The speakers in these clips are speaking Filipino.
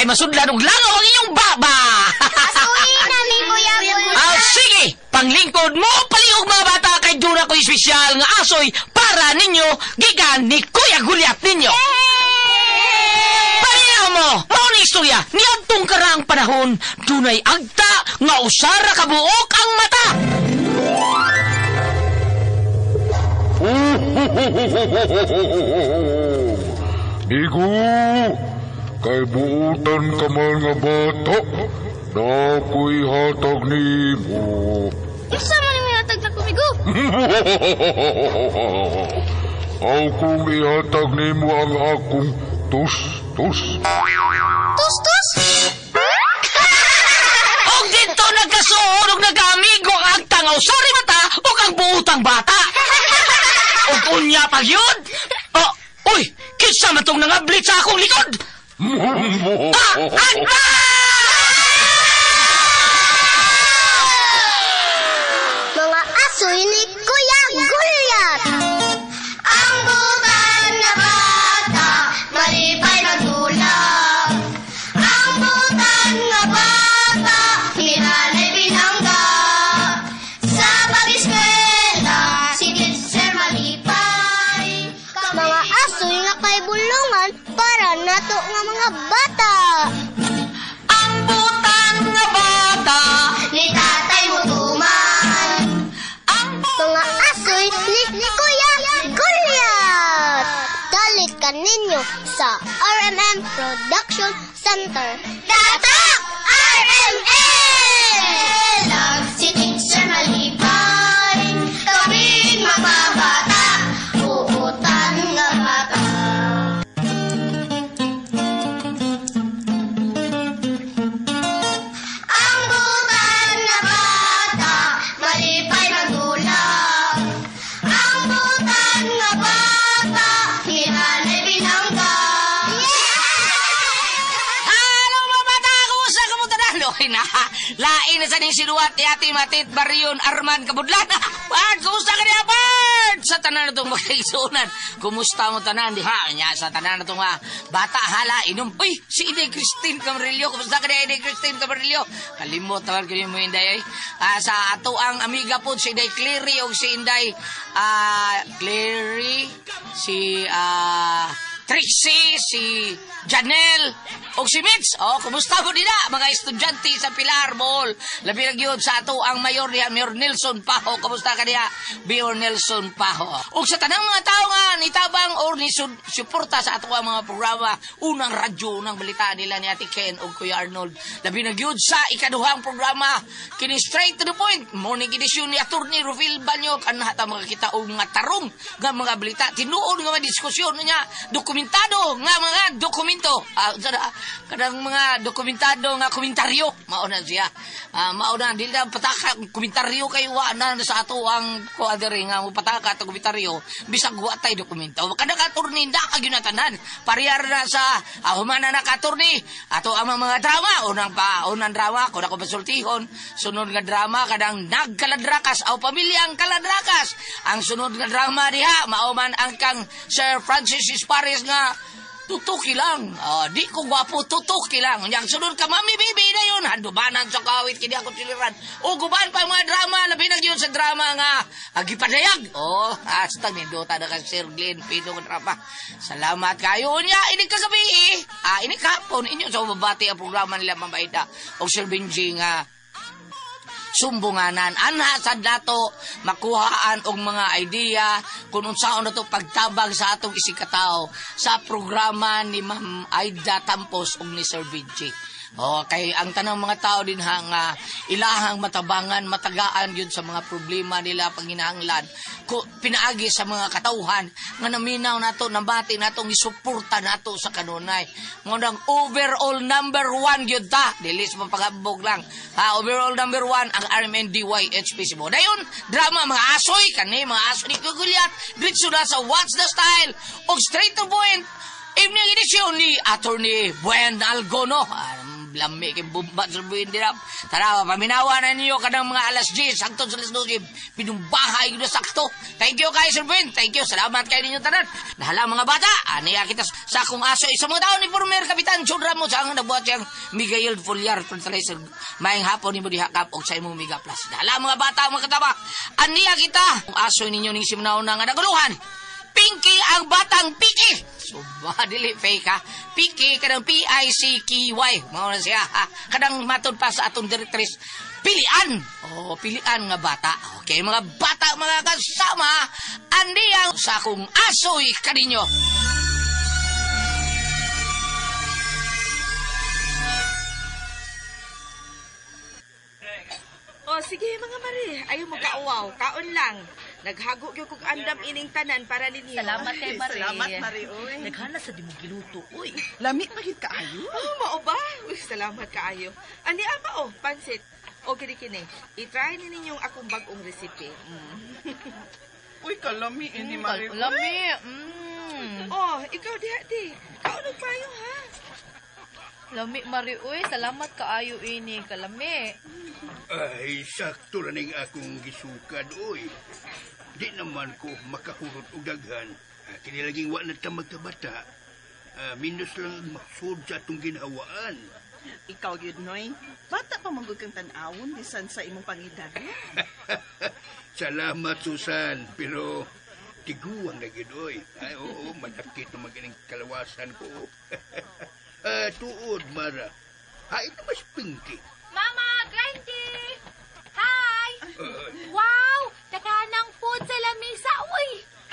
kay masudlan og langaw ang inyong baba. Asuhin namin, Kuya Bulgat. Sige, panglingkod mo, palihog mga bata kay Dura ko espesyal nga asoy para ninyo, gigan ni Kuya Gulyat ninyo. Pahiyaw mo, mauni istorya, niadtong karang panahon, dunay agta nga usara kabuok ang mata. Migo, kay buutan ka man nga bata, na ako'y hatag ni mo. Isa mo namin hatag na kumigo. Akong ihatag ni mo ang akong tus-tus. Tus-tus? Og dito nagkasuod og nag-amigo ang agta nga usari mata o ang buutang bata. Og unya pag yun. Uy, kinsa man tong nangablit sa akong likod. Agba! Mga asoy ni Kuya Gulyat. Ang butan na bata, malipay magdulang. Ang butan na bata, hinanay binangga. Sa pag-eskwela, si Teacher malipay. Mga asoy nga kay bulungan para nato nga mga bata. Ang butan nga bata. Ni Tatay Mutuman. Mga asoy ni Kuya Gulyat. Dalit ka ninyo sa RMM Production Center. Tatak! RMM! Lang si Teacher malipay. Kaming mga bata, uutan nga bata. Ang butan na bata, malipay magdulang. Ang butan na bata, hinanay binangga. Ano mga bata ko sa kamutanan? Okay na. Lain na sa ning sinuwat ni Ate Matit Barion Arman Kabudlan. Bart, kumusta ka niya, Bart? Sa tanan na itong magkaisunan. Kumusta mo tanan? Di ha? Nya, sa tanan na itong bata hala. Inom. Uy, si Inday Christine Camarillo. Kumusta ka niya, Inday Christine Camarillo? Kalimot naman ko yung mo, Inday. Sa ato ang amiga po, si Inday Clary o si Inday Clary, si Trixie, si Janelle, o si Mitz. Kumusta ko nila, mga estudyante sa Pilar Mall. Labi lang yun sa ato ang mayor niya, Mayor Nelson Paho. Kumusta ka niya, Mayor Nelson Paho. O sa tanang mga tao nga, nitabang o suporta sa ato ang mga programa, unang radyo, unang balita nila ni Ate Ken o Kuya Arnold. Labi lang yun sa ikaduhang programa, kini straight to the point. Morning edition ni Attorney Rufil Banyo, kanata mga kita o mga tarong nga mga balita. Tinuod nga mga diskusyon niya, dokumentado nga mga dokumento. Kadang mga dokumentado nga komentaryo. Mauna siya. Mauna, di na pataka komentaryo kayo na sa ato ang kuadere nga pataka at komentaryo. Bisag watay dokumento. Kadang katurni na kaginatanan. Pariyar na sa humana na katurni. Ato ang mga drama. Unang drama, kung ako basultihon. Sunod nga drama, kadang nagkaladrakas o pamilyang kaladrakas. Ang sunod nga drama diha, mauman ang kang Sir Francis Ispares nga tutuki lang. Di ko gwapo, tutuki lang. Yang sunod ka, Mami Bibi na yun. Handubanan sa kawit, kini ako siliran. Guban pa yung mga drama. Labinag yun sa drama nga agipadayag. Hasta nindota na ka, Sir Glenn Pino ng drama. Salamat kayo. Ini kagabi ini kapon. Inyo sa babati ang programa nila Mabaida. O Sir Benji nga sumbunganan. Anha sad nato makuhaan og mga idea kung unsaon nato pagtabang sa atong isikataw sa programa ni Ma'am Aida Tampos ug ni Sir Benji. Kay ang tanang mga tao din nga ilahang matabangan, matagaan yun sa mga problema nila panghinahanglan. Pinaagi sa mga katauhan nga naminaw nato, nabati nato, isuporta nato sa kanunay. Ngunang overall number 1 yun ta. Dilis mo pagabog lang. Overall number 1 ang RMNDY HPC mo. Dayon, drama mga asoy, kani mga asoy ni Kugulyat. Dito na sa What's the Style o Straight to Point. Evening edisyon ni Attorney Buen Algono. lami kay bumba sa buwindira. Tara, paminawa na ninyo kanang mga alas 10, hangtod sa alas 12. Pinumbahay ko na sakto. Thank you kay Sir Ben. Thank you. Salamat kay ninyo tanan. Nahala mga bata, aniya kita sa akong aso. Isa mga taon ni Former Kapitan Chudra mo sa ang nabuhat siyang Miguel Foliar Fertilizer. Mayang hapon ni mo dihakap og sa imong Mega Plus. Nahala mga bata, mga kataba, aniya kita. Ang aso ninyo ning simnaw na nga naguluhan. Pinky ang batang Piki. So, dili fake ha. Piki, kadang P-I-C-K-Y. Mao na siya ha. Kadang matod pa sa atong directress. Pilian. Oh, pilian nga bata. Okay, mga bata, mga kasama. Andi ang sa akong asoy kaninyo. O, sige mga Mari, ayaw mo kauwaw, kaon lang. Naghago gyud kog andam ining tanan para ninyo. Salamat kay Mari. Salamat Mari, oy. Naghana sa di mo giluto, uy. Lami magit kaayo? Oh, mao ba? Uy, salamat kaayo. Ani ama pansit. O kini. I-try ni ninyong akong bagong recipe. Uy, kalami ini Mari. Lami. Oh, ikaw diha di. Kaon og payo ha. Lami, Mari, uy. Salamat kaayo ini. Kalami. Ay, sakto na ning akong gisukad, oy. Di naman ko makahurot og daghan. Kinilaging wa na ta magkabata. Minus lang ang maksud sa atong ginhawaan. Ikaw gyud noy. Bata pa manggod kang tan-awon bisan sa imong pangidar. Salamat, Susan. Pero tiguang na gyud, oy. Ay, oo, manakit na magaling kalawasan ko. Tuod, Mara. Ay, ito mas pinky. Mama, Grandy! Hi! Wow! Naghanang food sa lamisa, uy!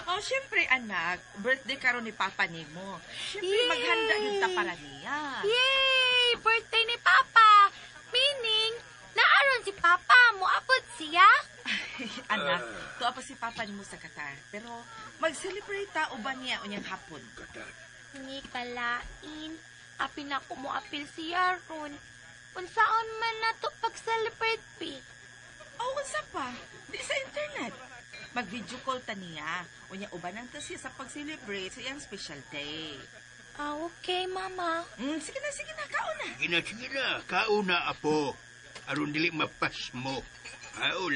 Oh, syempre anak, birthday karon ni Papa nimo. Syempre Yay! maghanda yun ta para niya. Yay! Birthday ni Papa! Meaning, naaron si Papa, muabot siya? Anak, tuwa pa si Papa nimo sa Qatar. Pero mag-celebrate ta uban niya unyang hapon. Ni kalain, apin ako mo apil siya ron. Unsaon man na to pag-celebrate, pi? Oh, unsa pa? Di sa internet. Mag-video call ta niya. Unya ubanan ta siya sa pag-celebrate sa iyang special day. Ah, okay, Mama. Sige na, kaon na. Sige na. Kauna, apo. Aron dili mapas mo.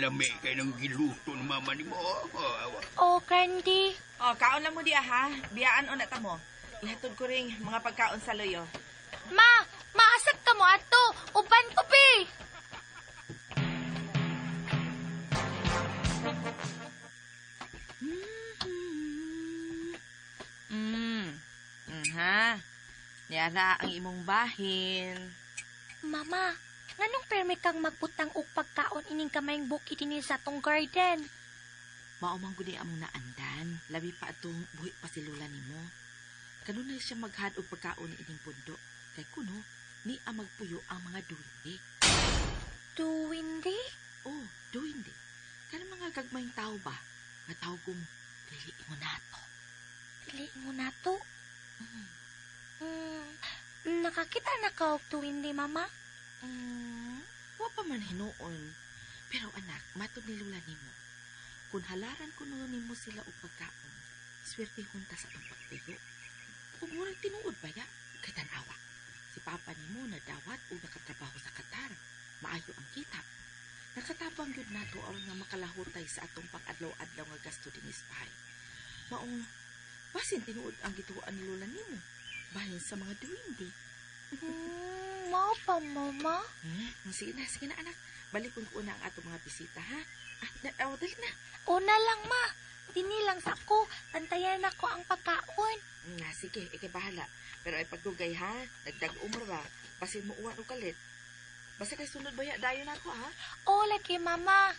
Lami kay nang giluto ng mama ni mo. Awa. Oh, Grandy. Oh, kaon lang mo diya ha. Biyaan o na ta mo. Ihatod ko ring mga pagkaon sa loyo. Maasag ka mo ato. Uban ko, pi. Ha? Yara ang imong bahin. Mama, nganong permi kang magputang og pagkaon ining kamayng bukid dinhi sa tong garden? Maumang gudi among naandan. Labi pa atong buhi pa si Lola nimo. Kanunay siya maghad og pagkaon ining pundo. Kay kuno, ni ang magpuyo ang mga duwindi. Duwindi? Oh, duwindi. Kanang mga gagmayng tao ba? Nga tao kong dili mo nato. Dili mo na to. Nakakita na ka og duwindi, Mama? Wa pa man hinuon. Pero anak, matod ni Lola nimo. Kung halaran ko no nimo sila og pagkaon, swerte hunta sa atong pagpuyo. Kung murag tinuod ba ya? Kay tanawa. Si Papa nimo nadawat o nakatrabaho sa Qatar. Maayo ang kita. Nakatabang yun nato aron nga makalahutay sa atong pang-adlaw-adlaw nga gasto din ispahay. Maong, basin tinuod ang gituan ni Lola nimo. Bahin sa mga duwindi. Mao pa, Mama? Sige na anak. Balikon ko na ang atong mga bisita ha. Dali na. Una lang, Ma. Dini lang sa ko. Tantayan ako ang pagkaon. Sige, bahala. Pero ay pagdugay ha. Nagdag umar ba? Basin mo uwan o kalit. Basta kay sunod baya dayo na ako ha. O, lagi, Mama.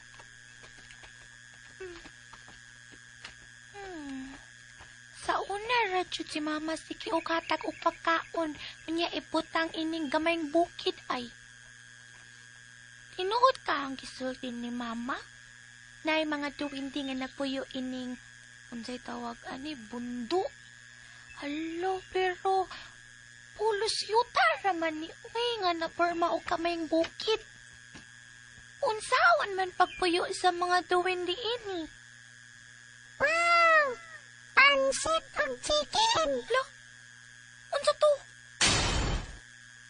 Sa una, radyo si Mama sige o katag o pagkaon. Unya ibutang ining gamayng bukid ay. Tinuod ka ang gisulti ni Mama? Naay mga duwindi nga nagpuyo ining unsay tawag ani bundo. Hello, pero pulos yuta raman ni uy nga naporma o kamayng bukid. Unsaon man pagpuyo sa mga duwindi ini? Wow! Pansit og chicken! Lo, unsa to?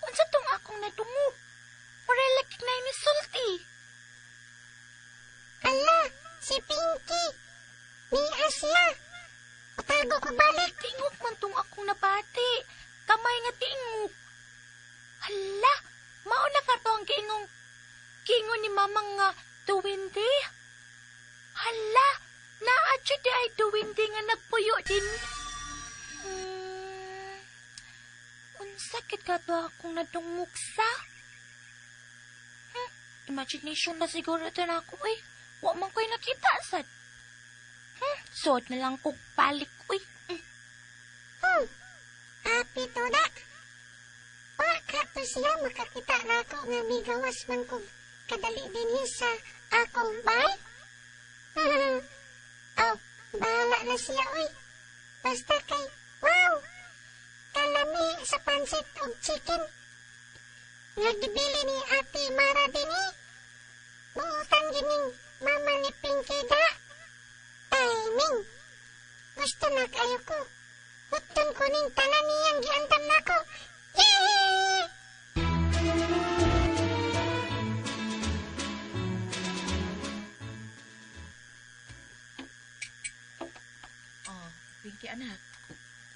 Unsa tong akong akong nadungog. Mura lagi na inisulti. Ala, si Pinky. Ni Asya. Patago ko balik. Tingog man tong akong nabati. Kamay nga tingog. Hala, mauna ka to ang kingon ni mamang nga duwindi. Hala, naadyo di ay duwindi nga nagpuyo din. Unsakit ka to akong nadungugsa. Imagination na siguro ito na ako eh. Wa man ko'y nakita sad. Suot na lang kong balik uy. Happy to da. Waka to siya makakita na ako nga migawas man kong kadali din sa akong bay. Oh, bahala na siya uy. Basta kay, wow! Kalami sa pansit o chicken. Nagibili ni Ate Mara din eh. Buutang gining mama ni Pinky da. Timing. Gusto na kayo ko. Utun ko ning tanan niyang giantam na ko. Yay! Oh, Pinky anak.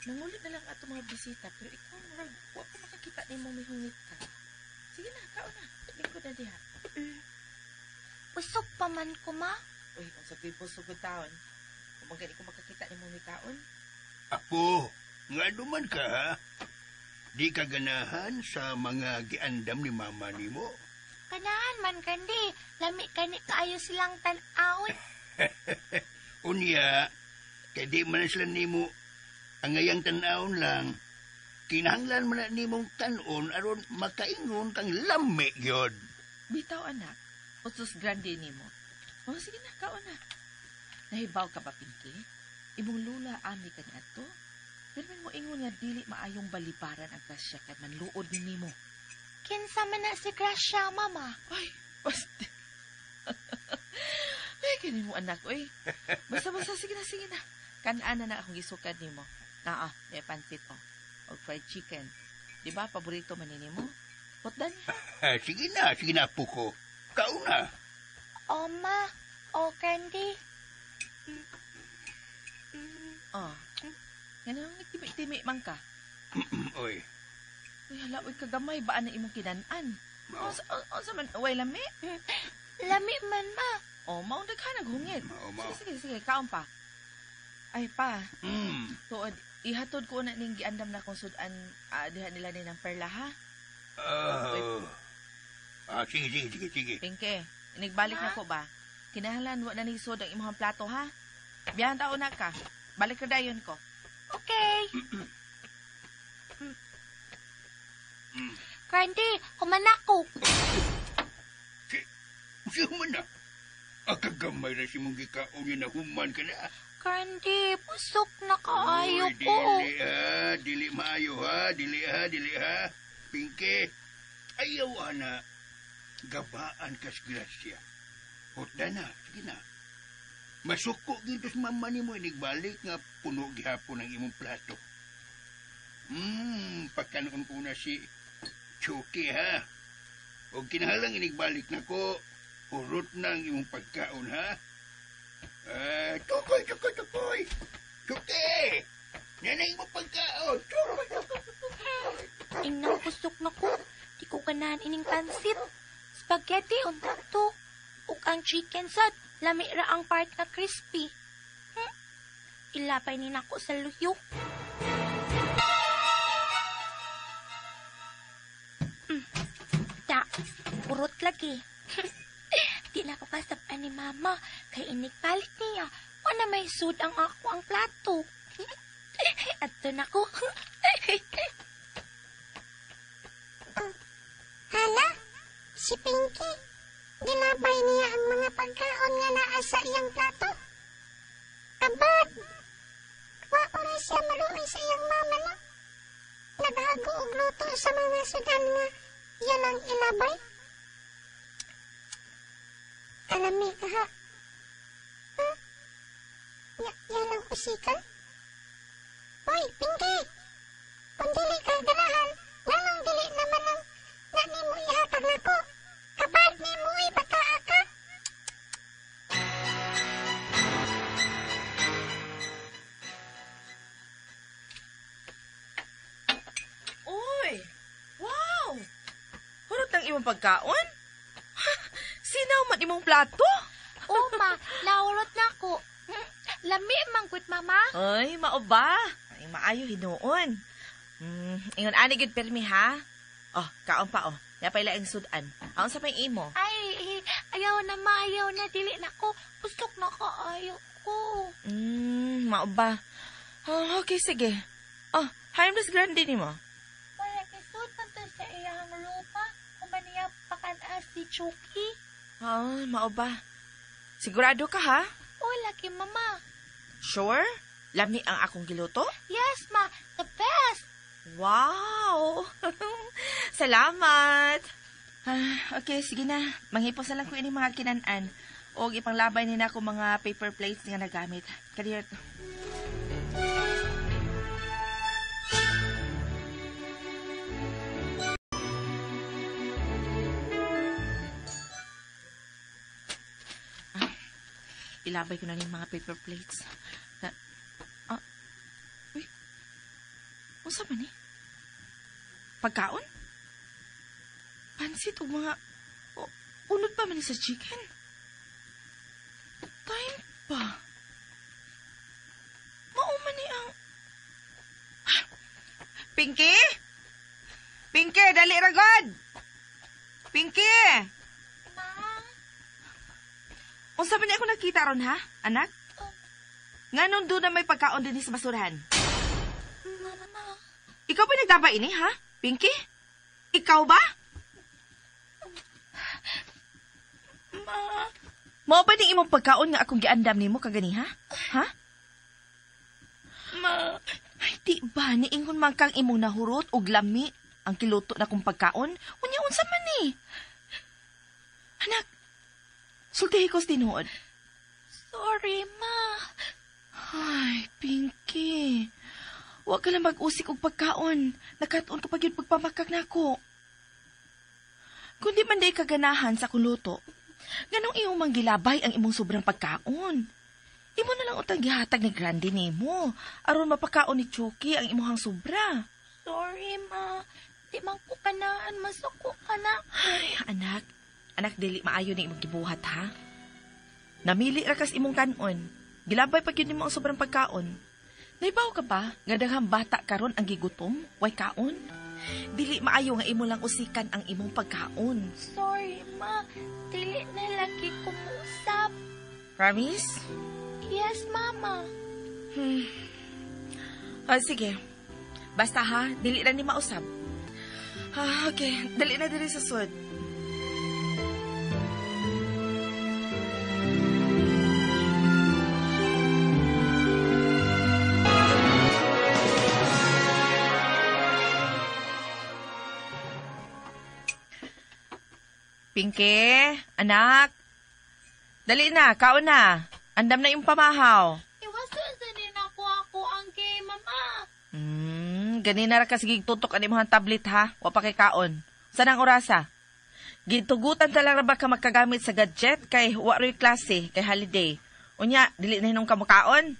Nangulit na lang ato mga bisita, pero ikaw, murag, huwag ko makakita ni mo may hungit ka. Sige na, kaon na. Lingkod na diha. Pusok pa man ko ma. Uy, ang sabi po sugod taon. Kung magani ko makakita ni mo may kaon. Apo, nga duman ka ha? Di ka ganahan sa mga giandam ni mama ni mo. Kanahan man kandi. Lami kani kaayo silang tan-awon. Unya, kaya di man sila ni mo ang ngayang tanaon lang. Kinahanglan man na ni mong tanon aron makaingon kang lami yun. Bitaw anak, usos grande ni mo. Oh, sige na, kaon na. Nahibaw ka ba, Pinky? Imong lula ami ka niya to? Pero man mo ingon nga dili maayong balibaran ang grasya kay manluod ni mo. Kinsa man na si Gracia, mama. Ay, basta. Ay, kanin mo anak, oy. Basta, sige na. Kanaan na akong gisukad ni mo. May pansit, o fried chicken. Di ba, paborito man ni mo? Putdan. Sige na po ko. Kauna. Oma, o candy. Ganun, timi-timi man ka. Oy. Uy, hala, uy, kagamay, baan na imong kinanan? O sa man, uy, lami? Lami man, ma. Maong naghanag hungit. Mao. Sige, kaon pa. Ay, pa. Tuod, ihatod ko na ning giandam na kung sudan, diha nila ni ng perla, ha? Sige. Pinky, inigbalik na ko ba? Kinahanglan wa na ni sud ang imong plato, ha? Biyahan taon na ka. Balik na dayon ko. Okay. Candy, humanako. Siya man na. Akagamay na si mong gikaon yun na human ka na. Candy, busok na kaayo ko. Dili maayo ha. Dili ha. Pinky, ayaw na. Gabaan kas grasya. Hotda na, sige na. Masuko gito sa mama ni mo, inigbalik nga puno gihapon ang imong plato. Pagkanoon ko na si Chucky ha. O kinahalang inigbalik na ko, urot na ang imong pagkaon ha. Tukoy! Chucky! Yan ang imong pagkaon! Inang busok na ko. Di ko ganahan ining pansit. Spaghetti unta to. Ug ang chicken sad. Lami ra ang part na crispy. Ilapay ni nako sa luyo. Urot lagi. Di na ko kasabaan ni mama. Kay inigpalit niya. Wala may sud ang ako ang plato. At doon ako. Hala, si Pinky. Ginabay niya ang mga pagkaon nga naa sa iyang plato. Kabad! Wa oras siya maluoy sa iyang mama na. Naghago og luto sa mga sudan nga yan ang ilabay. Alami ka ha? Yan ang usikan? Hoy, Pinky! Kung dili ka ganahan, nangang dili naman ang ni mo ihatag nako. Kabad ni mo bataa ka. Uy! Wow! Hurot ng imong pagkaon? Sinaw man imong plato? Oh, ma, naurot na ko. Lami mangkut, mama. Ay, mao ba? Ay, maayo hinuon. Ingon ani gid permi ha. Oh, kaon pa oh. Yapay laing sudan. Aon sa pay imo? Ay, ayaw na, ma. Ayaw na. Dili na ko. Pustok na ka. Ayaw ko. Mao ba? Oh, okay, sige. Oh, harmless grande ni mo. Wala kisod man to sa iyang lupa. Kumaniya pakanas si Chucky. Oh, mao ba? Sigurado ka ha? Oh, laki, mama. Sure? Lami ang akong giluto? Yes, ma. The best. Wow! Salamat! Okay, sige na. Manghipos na lang ko ini mga kinanan. O ipanglabay nila ako mga paper plates nga nagamit. Kadiya to. Ilabay ko na yung mga paper plates. Uy. Unsa man ni? Pagkaon? Pansit o mga... unod pa man ni sa chicken? Time pa. Mauman ni ang... Pinky? Pinky, dali ragod! Pinky! Unsa man ni ako nakita ron ha, anak? Nga nun doon na may pagkaon din sa basurahan. Mama. Ikaw ba nagdaba ini, ha? Pinky? Ikaw ba? Ma. Mao ba ning imong pagkaon nga akong giandam nimo kagani, ha? Ha? Ma. Ay, di ba niingon man kang imong nahurot og lami ang kiluto na kong pagkaon? Unya unsa man ni? Anak, sultihi ko sa tinuod. Sorry, ma. Ay, Pinky. Huwag ka lang mag-usik og pagkaon. Nakatuon ka pag yun pagpamakak na ako. Kundi man day kaganahan sa kuluto, ganong iyong manggilabay ang imong sobrang pagkaon. Imo na lang utang gihatag ni Grande nimo aron mapakaon ni Chucky ang imuhang sobra. Sorry, ma. Di man ko kanaan. Masuko ka na. Ay, anak. Anak, dili maayo na imong gibuhat, ha? Namili ra kas imong kanon. Gilabay pag yun mo ang sobrang pagkaon. Naibaw ka ba? Nga daghang bata karon ang gigutom? Way kaon? Dili maayo nga imo lang usikan ang imong pagkaon. Sorry, ma. Dili na lagi kumusap. Promise? Yes, mama. Sige. Basta ha, dili na ni mausab. Okay. Dali na diri sa sud. Pinky, anak. Dali na, kaon na. Andam na yung pamahaw. Iwasan sa din ako ang game, mama. Ganina ra ka sige tutok ani mo tablet ha. Wa pa kay kaon. Saan ang orasa? Gitugutan ta lang ra ba ka magkagamit sa gadget kay wa roy klase kay holiday. Unya, dili na hinong kamukaon.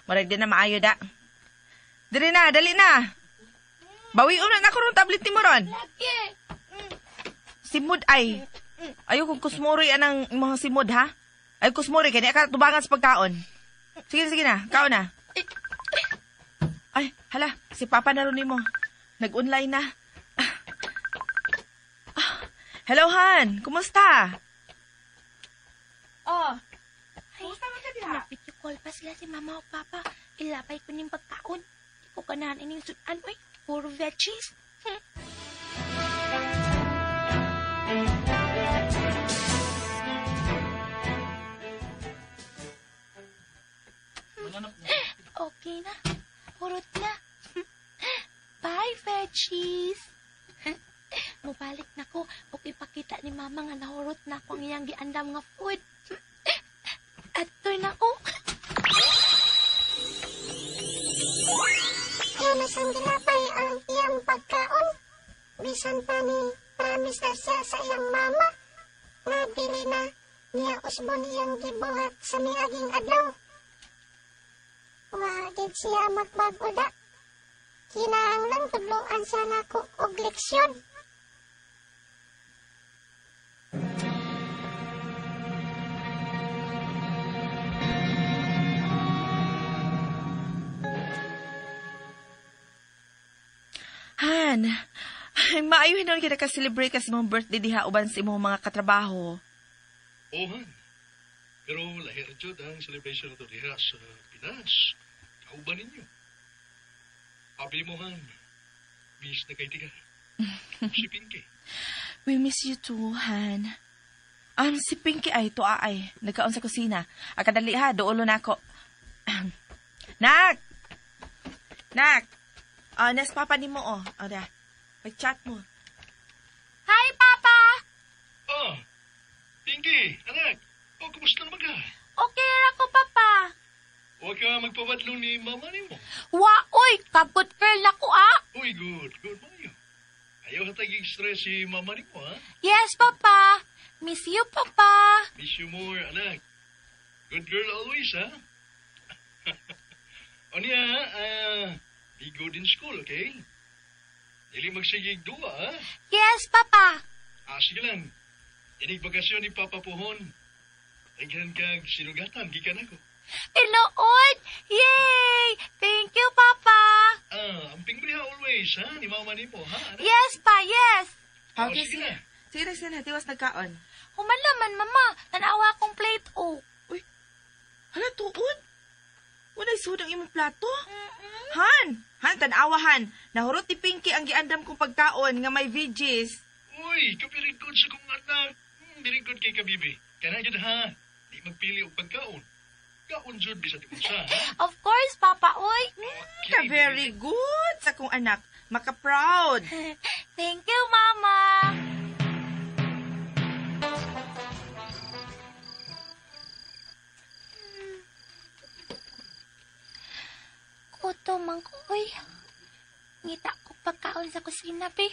Marag din na maayo da. Dili na, dali na. Bawi una na ko ron tablet ni mo ron. Lagi. Simod ay. Ayaw kong kusmuri anang mga simod, ha? Ayaw kusmuri, kaya ka tubangan sa pagkaon. Sige na, kaon na. Ay, hala, si Papa na rin mo. Nag-online na. Hello, Han. Kumusta? Oh. Ay, napit yung call pa sila si Mama o Papa. Ilapay ko ng pagkaon. Di ko ganahan ining sudan. Uy, puro veggies. Okay na. Purot na. Bye, veggies. Mubalik na ko. Kung ipakita ni Mama nga nahurot na ko ang iyang giandam nga food. Atoy na ko. Kaya nasang ginapay ang iyang pagkaon. Bisan pa ni nag-promise na siya sa iyang mama na dili na niya usbon iyang gibuhat sa miaging adlaw. Wa gid siya magbago da. Kinahanglan tudloan siya nako og leksyon. Han, ay maayo hinon kita ka-celebrate kasi mong birthday diha uban sa imong mga katrabaho. Ohan. Pero lahir jud ang celebration nato diha sa Pinas. Kauban ninyo. Abi mo han. Miss na kay tiga. Si Pinky. We miss you too, Han. Si Pinky ay tuwa ay. Nagkaon sa kusina. Akadali ha, doolo na ako. Nak! Nak! Nas papa ni mo, oh. O da. Pag-chat mo. Hi, Papa! Ah! Pinky, anak. Kumusta naman ka? Okay ako, Papa. Huwag ka magpabadlo ni mama ni mo. Wa, oy, kabot girl ako, Uy, good. Good mo yun. Ayaw hatagig stress si mama ni mo, ha? Yes, Papa. Miss you, Papa. Miss you more, anak. Good girl always, ha? O niya, be good in school, okay? Dili magsigig duwa, ha? Yes, Papa. Sige lang. Yanig bakasyon ni Papa Pohon. Lagyan kag sinugatan, gikan ako. Tinuod! Yay! Thank you, Papa. Amping mo always, ha? Ni mama ni mo, ha? Anak? Yes, Pa, yes. Okay, sige sige. na. Sige, sige. Tiwas nagkaon. Humalaman, Mama. Tanawa akong plate, Uy, hala, tuod. Wala isud ang imong plato. Han, tanawahan. Nahurot ni Pinky ang giandam kong pagkaon nga may veggies. Uy, kapirikod sa kong anak. Birikod kay kabibi. Kana yun, ha? Di magpili og pagkaon. Kaon jud bisag unsa, ha? Of course, Papa, oy. Ka very good sa kong anak. Maka-proud. Thank you, Mama. Kuto man ko, oy. Ngita ko pagkaon sa kusina, be.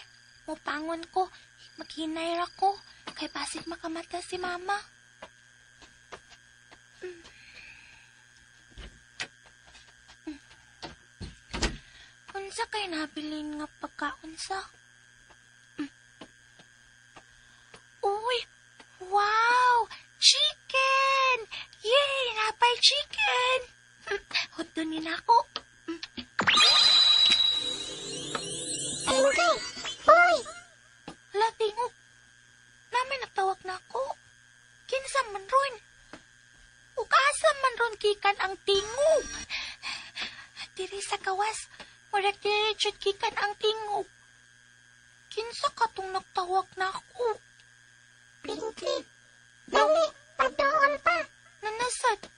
Mupangon ko. Maghinay ra ko. Kay basit makamata si Mama. Unsa kay nabilin nga pagkaon sa? Uy! Wow! Chicken! Yay! Napay chicken! Hudunin ako. Pinky! Boy! Hala, tingog. Namin nagtawag na ako. Kinsa man ron. Ugasa man ron kikan ang tingog. Diri sa gawas, murag diri jud kikan ang tingog. Kinsa katong nagtawag na ako? Pinky! Dali! Padoon pa! Nanasad.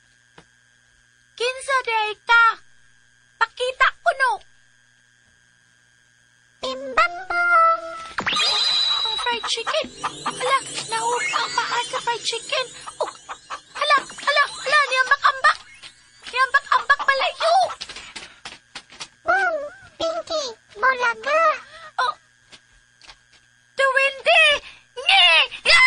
Kinsa day ka? Pakita ko no. Pimbambong! Ang fried chicken. Hala, nahulog ang paa sa fried chicken. Oh, hala, niyambak-ambak. Niyambak-ambak palayo. Boom! Pinky! Bulaga! Oh, the windy. Nge! Da!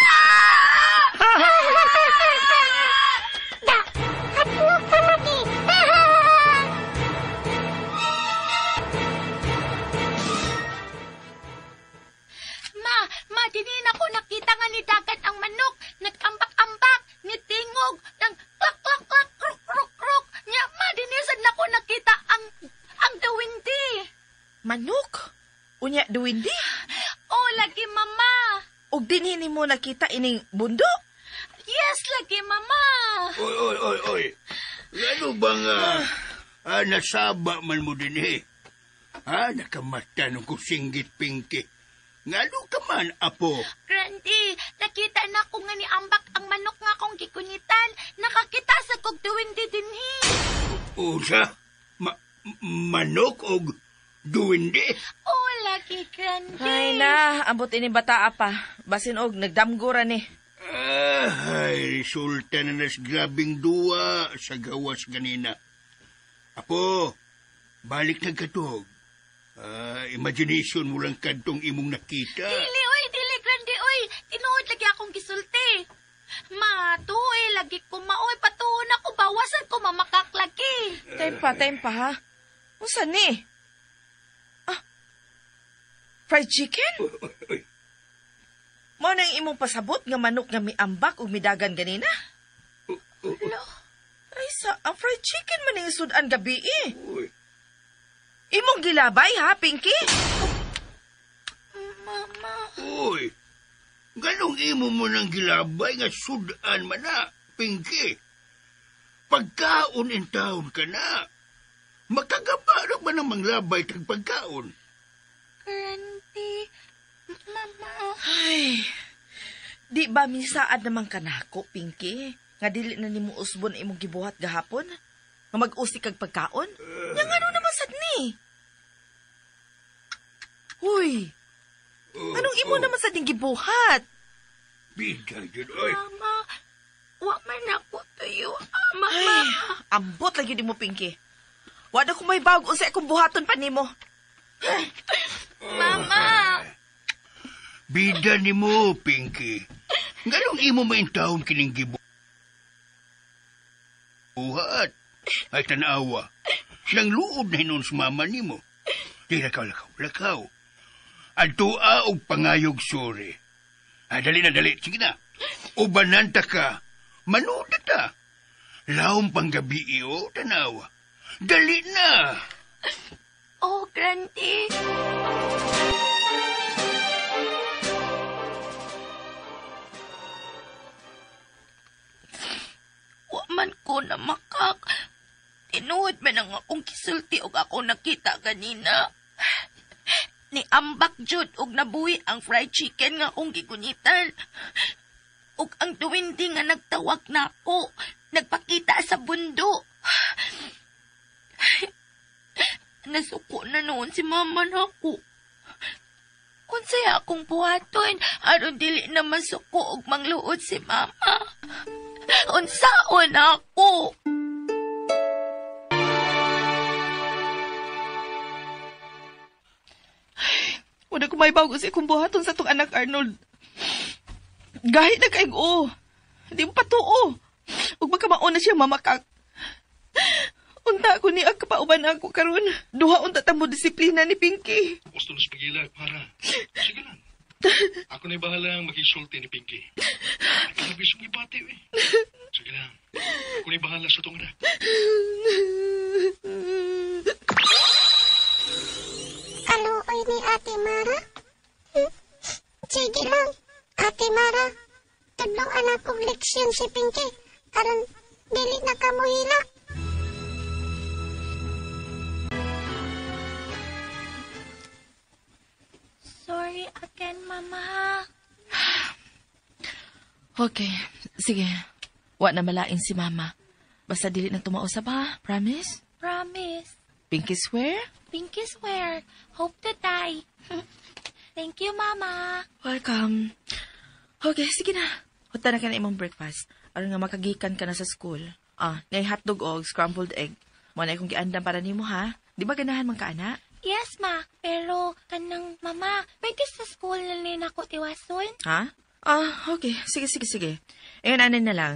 Hatlog ka lagi! Ma, dinin ako nakita nga ni dagat ang manok. Nag-ambak-ambak, ni tingog, nang klak-klak-klak, kruk-kruk-kruk. Nya, ma, dinisad na ko nakita ang the windy. Manok? Unya, duwindi? Oh, lagi, Mama. Og dinhi mo nakita ining bundo? Yes, lagi, Mama. Oy. Ano bang nasaba man mo din eh? Nakamata nung kusinggit, Pinky. Ngano ka man, apo? Grandy, nakita na ko nga ni ambak ang manok nga kong gikunitan. Nakakita sa kog the windy dinhi. Usa? Manok o duwindi? Oh, lagi, Grandy. Ay na, ambot ini bataa pa. Basin og nagdamgura ni. Ay, resulta na nas grabing duwa sa gawas ganina. Apo, balik na katog. Imagination mo lang kadtong imong nakita. Dili, time pa ha. Unsa ni? Fried chicken? Mo nang imong pasabot nga manok nga miambak ug midagan ganina? Hello. Ay ang fried chicken man ning sudan gabi eh. Imong gilabay ha, Pinky? Mama. Uy, ganong imo mo ng gilabay nga sudan man na, Pinky. Pagkaon in taon ka na. Makagabarag ba ng manglabay tag pagkaon? Granty. Mama. Ay, di ba misaad naman kanako, Pinky? Nga dili na nimo usbon imong gibuhat gahapon? Nga mag-usi kag pagkaon? Yang ano naman sad ni? Huy, anong imo naman sad ning gibuhat? Bida yun, oy. Mama. Wa man ako tuyo. Mama. Ay, ambot lagi di mo, Pinky. Wala ko may bawag unsay akong buhaton pa nimo. Mama. Bida ni mo, Pinky. Ganong imo maintaon kining gibuhat. Ay tanawa. Nang luod na hinon sa mama ni mo. Di lakaw. Adtua og pangayog suri. Dali na, dali. Sige na. Ubananta ka. Manood ta. Laom pang gabi iyo, tanawa. Dali na. Oh, Granty. Wa man ko na makak. Tinuod man ang akong kisulti og ako nakita ganina. Ni ambak jud og nabuhi ang fried chicken nga akong gigunitan. Ug ang duwindi nga nagtawag na ako, nagpakita sa bundo. Nasuko na noon si mama na ako. Unsay akong buhaton, aron dili na masuko og mangluod si mama. Unsaon ako? Wala ko may bago sa akong buhaton sa tong anak Arnold. Gahit na kaig o. Di mo patuo. Huwag magkamaon na siya mamakak. Unta ko ni agkapauban ako karon. Duha unta tamo disiplina ni Pinky. Gusto na pagilag para. Sige lang. Ako na bahala mag-isulti ni Pinky. Kalabis mong ipati eh. Sige lang. Ako na bahala sa itong anak. Kaluoy ni Ate Mara? Sige lang, Ate Mara. Tudlong anak kong leksyon si Pinky. Karon dili na kamuhila. Sorry again, Mama. Okay, sige. Wa na malain si Mama. Basta dili na tumausap ha? Promise? Promise. Pinky swear? Pinky swear. Hope to die. Thank you, Mama. Welcome. Okay, sige na. Huta na ka na imong breakfast. Aron nga makagikan ka na sa school. Ngay hotdog o scrambled egg. Muna akong giandam para nimo ha. Di ba ganahan man ka, anak? Yes, Ma. Pero, kanang, Mama, pwede sa school na rin ako tiwason? Ha? Okay. Sige. Ngayon, anin na lang.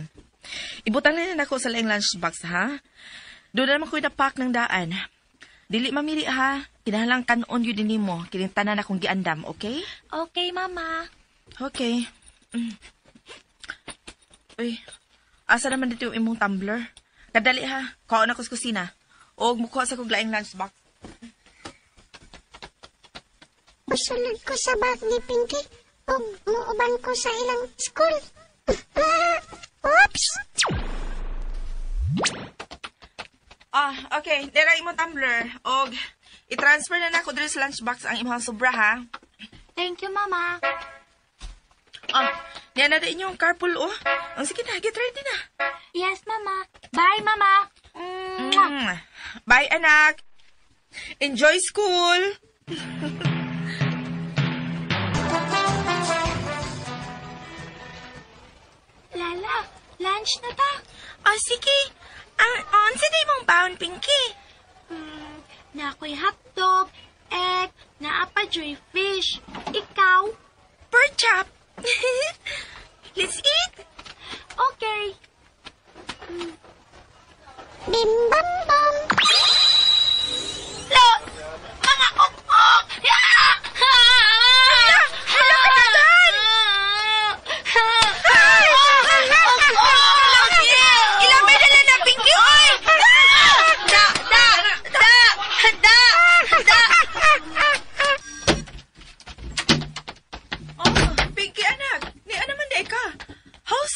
Ibutang na ako sa laing lunchbox, ha? Doon na naman ko inapak ng daan. Dili mamili, ha? Kinahalang kanon yun din mo. Kinintanan akong giandam, okay? Okay, Mama. Okay. Uy, asa naman dito yung imong tumbler? Kadali, ha? Kaon ako sa kusina. O, mukha sa kong laing lunchbox. Usulod ko sa bag ni Pinky. O muuban ko sa ilang school. Oops! Okay. Dera imong tumbler. Og, i-transfer na ako dito sa lunchbox ang imong sobra, ha? Thank you, Mama. Yan na din yung carpool, oh. Ang sige na, get ready na. Yes, Mama. Bye, Mama. Bye, anak. Enjoy school. Lala, lunch na ta. Sige. Ang sige mong baon, Pinky. Na ako'y hotdog, egg, naapa joy fish. Ikaw? Pork chop. Let's eat. Okay. Bim bam bam.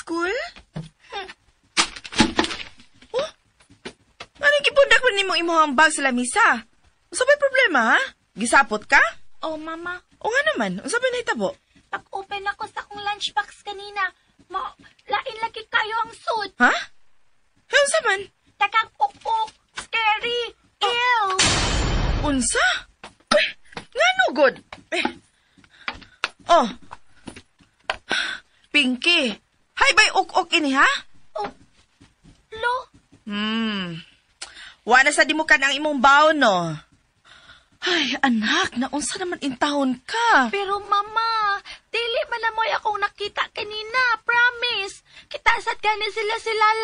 school? Oh, anong gipundak mo nimo imong bag sa lamisa? Unsa may problema, ha? Gisapot ka? Oh, Mama. O nga naman, unsa may nahitabo? Pag-open ako sa akong lunchbox kanina, lain lagi kayo ang suit. Ha? Unsa man? Takang ukok, scary, ew. Unsa? Ngano god? Oh. Pinky, hay bay ok ini, ha? Oh, lo? Wa na sa di mo ka ang imong baon, no? Ay, anak, naunsa naman intahon ka? Pero Mama, dili man na mo'y akong nakita kanina, promise. Kita sad gani sila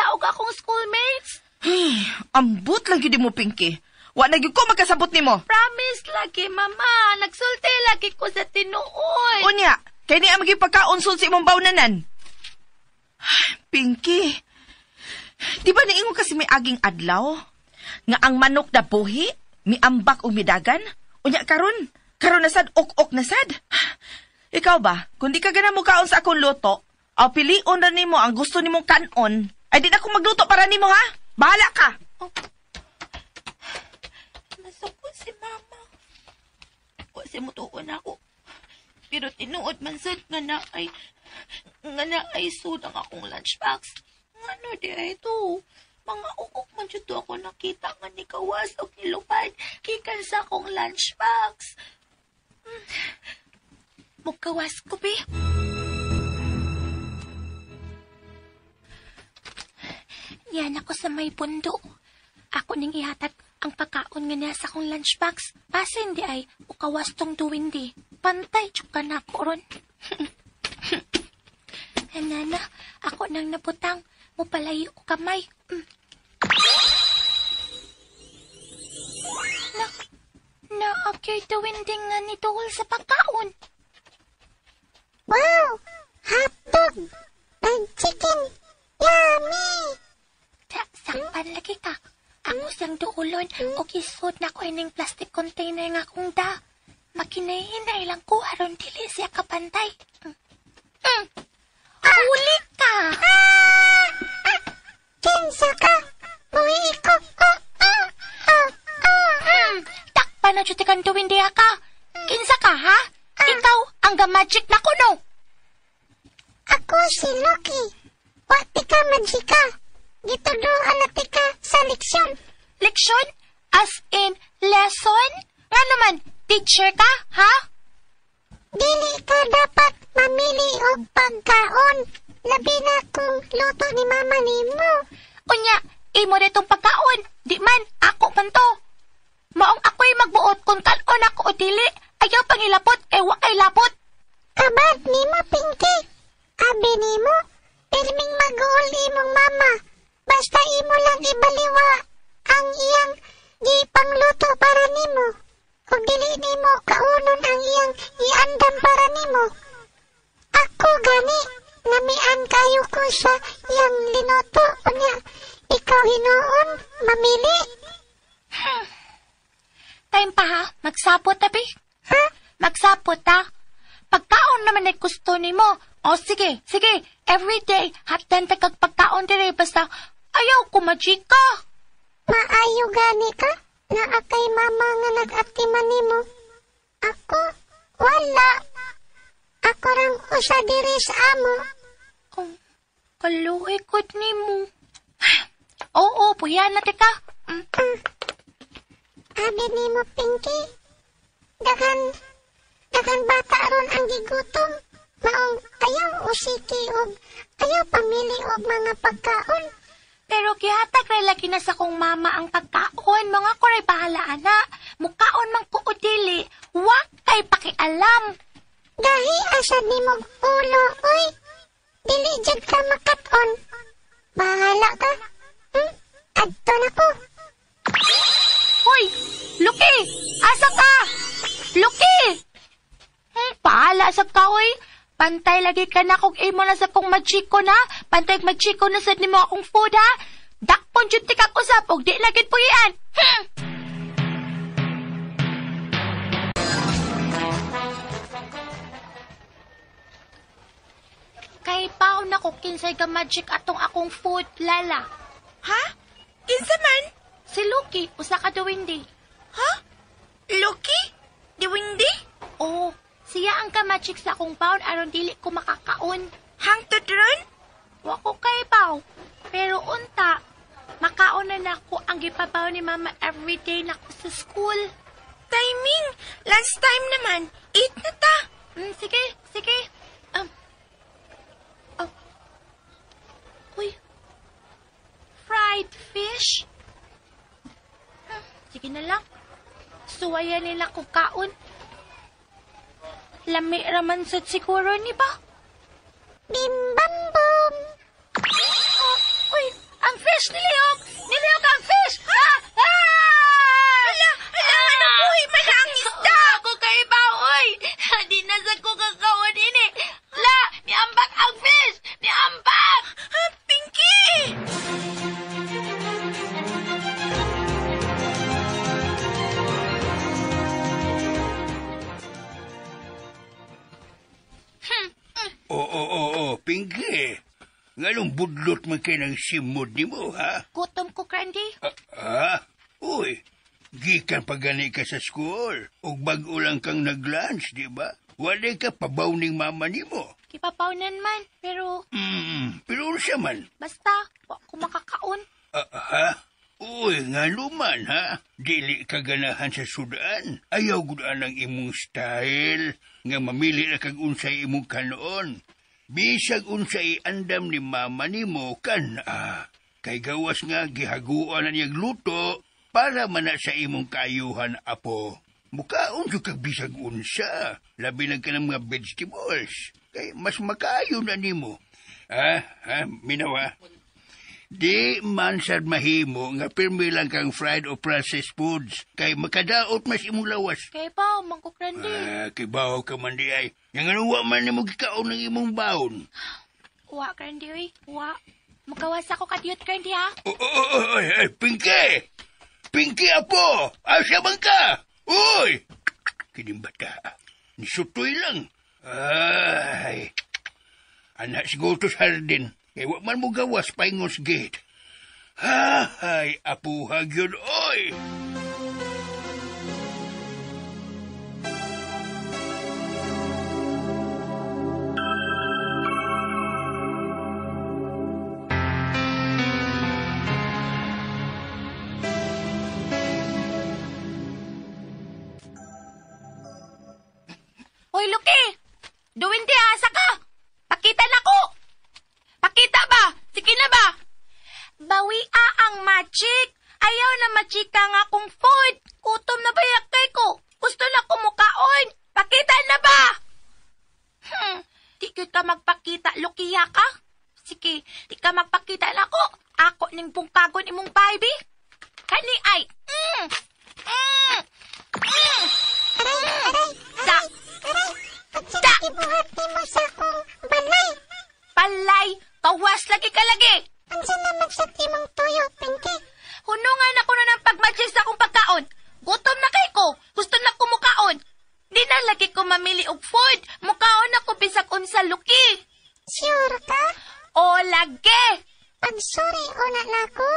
laog akong schoolmates. Ay, ambot lang yun mo, Pinky. Wa na gyud ko magkasabot nimo. Promise lagi, Mama. Nagsulti lagi ko sa tinuoy. Unya, kay ni amagi pagkaunsul sa imong bawnanan. Ay, Pinky, di ba niingon kasi may aging adlaw? Nga ang manok na buhi, miambak o midagan? Unya karon na sad, ok na sad. Ikaw ba, kung di ka gana mo kaon sa akong luto, aw pilion na nimo ang gusto nimong kanon, ay di na ako magluto para nimo, ha? Bahala ka! Oh. Masuko si Mama. Kasi mutuon ako. Pero tinuod man sad nga na ay sud ang akong lunchbox. Ngano di ay ito? Mga ukok man dyan ako nakita nga ni kawas o nilupad kikan sa akong lunchbox. Mukawas ko, be. Yan ako sa may pundo. Ako ning ihatag ang pagkaon nga niya sa akong lunchbox. Pasin di ay ukawas tong duwindi. Pantay tsuka na ako ron. Nana, ako nang naputang. Mupalayo ko kamay. Okay, duwinding nga ni Tuhol sa pagkaon. Wow! Hotdog! And chicken! Yummy! Sampan lagi ka. Ako siyang duulon o kisod na ko ining plastic container nga kung da. Makinahinay lang ko aron dili siya kapantay. Huli ka! Kinsa ka? Buhi ko! Takpan na dyan kang tuwin diya ka. Kinsa ka, ha? Ikaw ang ga-magic na kuno. Ako si Loki. Wati ka magika. Gituduan na tika sa leksyon. Leksyon? As in lesson? Nga naman, teacher ka, ha? Dili ka dapat mamili og pagkaon. Labi na kung luto ni mama nimo. Unya, imo ditong pagkaon. Di man, ako man to. Maong ako'y magbuot kung kanon ako o dili. Ayaw pangilapot, wa kay lapot. Kabad nimo, Pinky. Abi nimo, pirming mag-uol imong mama. Basta imo lang ibaliwa ang iyang gipangluto para nimo. Kung dili nimo, kaunon ang iyang iandam para nimo. Ako gani, namian kayo ko sa iyang linuto. Unya, ikaw hinuon, mamili. Time pa ha, magsapot tabi. Ha? Magsapot ha. Pagkaon naman ay gusto nimo. O sige, everyday, hatan kag pagkaon dire basta ayaw ko majika. Maayo gani ka? Na kay mama nga nag-atiman nimo. Ako, wala. Ako rang usa diri sa amo. Oh, kaluhi kod nimo. Oo, puyan na tika. Abi nimo, Pinky. Dagan bata ron ang gigutom. Maong ayaw usiki og ayaw pamili og mga pagkaon. Pero gihatag ray lagi na sa kong mama ang pagkaon. Mga koray bahala, ana. Mukaon mang kuudili. Wa kay pakialam. Gahi asa nimo ulo, oy. Dili jud ka makaton. Bahala ka. Adto na ko. Hoy! Luki! Asa ka? Luki! Pahala sa kaoy. Pantay lagi ka na kung imo na sa kong magchiko na. Pantay magchiko na sa nimo akong food, ha? Dakpon dyan tikak usap og di lagit po yan. Kay paon ako kinsay ka magic atong akong food, Lala. Ha? Kinsa man? Si Lucky, usa ka duwindi. Ha? Lucky? Diwindi? Oo, siya ang ka-magic sa akong paon aron dili ko makakaon. Hangtod ron? Wa ko kay paw. Pero unta, makaon na nako ang gipapaw ni Mama everyday nako sa school. Timing. Last time naman. 8 na ta. Sige. Uy. Fried fish? Sige na lang. Suwayan nila ko kaon. Lami raman sad siguro ni ba? Bim bam boom. Uy, ang fish niliyog! Niliyog ang fish! Hala, buhay pa na ang isda! Ako kay Baoy! Di na sa ko kakaon ini! La, niambak ang fish! Niambak! Pinky! Oo, Pinky. Nganong budlot man kayo ng simod ni mo, ha? Gutom ko, Grandy. Uy, gikan pa gani ka sa school. O bago lang kang nag-lunch, di ba? Wala ka pabaw ning mama ni mo. Kipapawnan man, pero Pero siya man. basta, wa ko makakaon. Uy, nga luman, ha? Dili ka ganahan sa sudan. Ayaw gudaan ang imong style. Nga mamili na kag unsay imong kanoon. Bisag unsay andam ni mama nimo kan kay gawas nga gihaguan na niyag luto para mana sa imong kaayuhan apo. Mukaon jud kag bisag unsa, labi na ka ng mga vegetables. Kay mas makaayo na nimo. Minawa. Di man sad mahimo nga pirmi lang kang fried o processed foods kay makadaot mas imong lawas. Kay pa, mangko, Grandy. Kay bawo ka man di ay. Yang ano wa man nimo gikaon ng imong baon. Wa, Grandy, uy. Wa. Magawas ako kadiyot, Grandy, ha? Pinky! Pinky, apo! Asa man ka? Uy! Kining bata. Nisutoy lang. Ay. Anak siguro to sa hardin. Kaya wak man mo gawas paingos gate. Ay, apuhag yun, oy! Hoy, Lucky! Duwindi, asa ka? Pakita na ko! Pakita ba? Sige na ba? Bawia ang magic. Ayaw na magika nga akong food. Gutom na bayak kay ko. Gusto na kumukaon. Pakita na ba? Di ka magpakita. Lukiya ka? Sige, di ka magpakita na ko. Ako ning bungkagon imong baby. Kani ay. Aray, ibuhat ni mo sa akong balay. Palay, kawas lagi ka lagi. Ansa naman sa timong tuyo, Pinky? Hunungan ako na ng pagmatching sa akong pagkaon. Gutom na kay ko. Gusto na ko mukaon. Di na lagi ko mamili og food. Mukaon ako bisag unsa, Lucky. Sure ka? O lagi. Pag-sorry una na ako.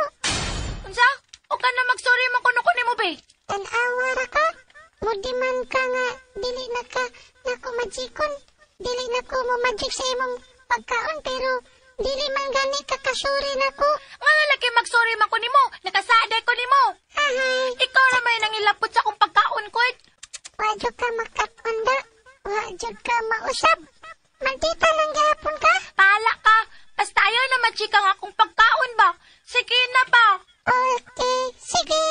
Unsa? O ka na mag-sorry man kuno mo, be? Tanawa ra ka? Mudiman ka nga, dili na ka nako magikon. Dili na ko mo magic sa imong pagkaon, pero dili man gani ka kasuri na ko. Nga lalaki mag-sorry man ko nimo. Nakasaday ko nimo. Ahay, Ikaw na may nangilapot sa akong pagkaon ko. wadyo ka makatunda. Wadyo ka mausap. Maldita lang gihapon ka? Pala ka. Basta ayaw na magchika nga akong pagkaon ba? Sige na ba? Okay, sige.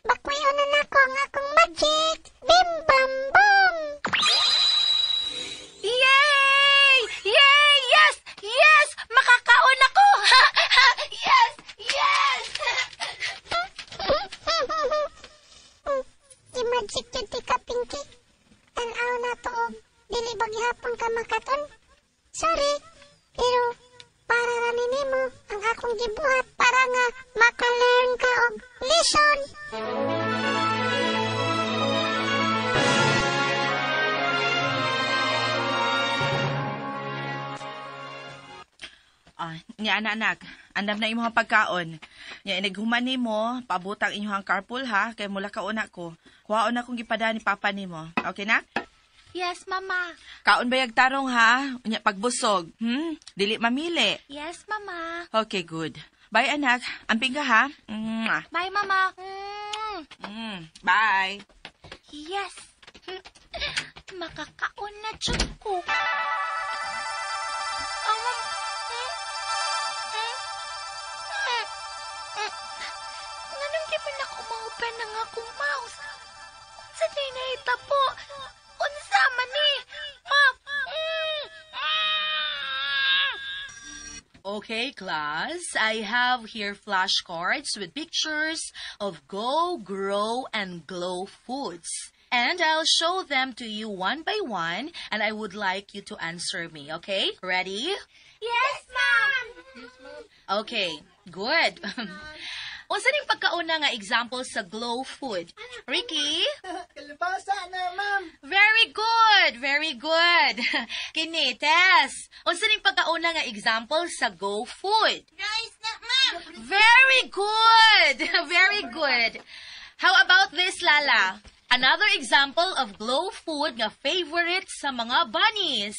Bakwayon na nako ang akong magic. Bim bam boom. Yay! Yay! Yes! Yes! Makakaon ako! Yes! Yes! I-magic yun ti ka, Pinky. Tanaw na to og dili ba gihapon ka makaton? Sorry, pero para ranin nimo ang akong gibuhat para nga maka-learn ka og lesson. Nya anak, andam na imong pagkaon. Nya inighuman nimo, paabutang inyong carpool ha, kay mula kauna ko. Kuhaon akong gipada ni papa nimo. Okay na? Yes, Mama. Kaon bayag tarong ha, nya pagbusog. Dili mamili. Yes, Mama. Okay, good. Bye anak, amping ka ha. Mwah. Bye, Mama. Bye. Yes. Makakaon na dyan ko. Nganong di man ako ma-open ng akong mouse? Unsa di na po? Unsa man ni? Mom! Okay, class. I have here flashcards with pictures of Go, Grow, and Glow foods. And I'll show them to you one by one, and I would like you to answer me, okay? Ready? Yes, Mom! Okay, good. Unsa ning pagkauna nga example sa Glow food? Ricky? Kalabasa na, Ma'am. Very good, very good. Kini, Tess. Unsa ning pagkauna nga example sa Go food? Rice na, Ma'am. Very good, very good. How about this, Lala? Another example of Glow food nga favorite sa mga bunnies.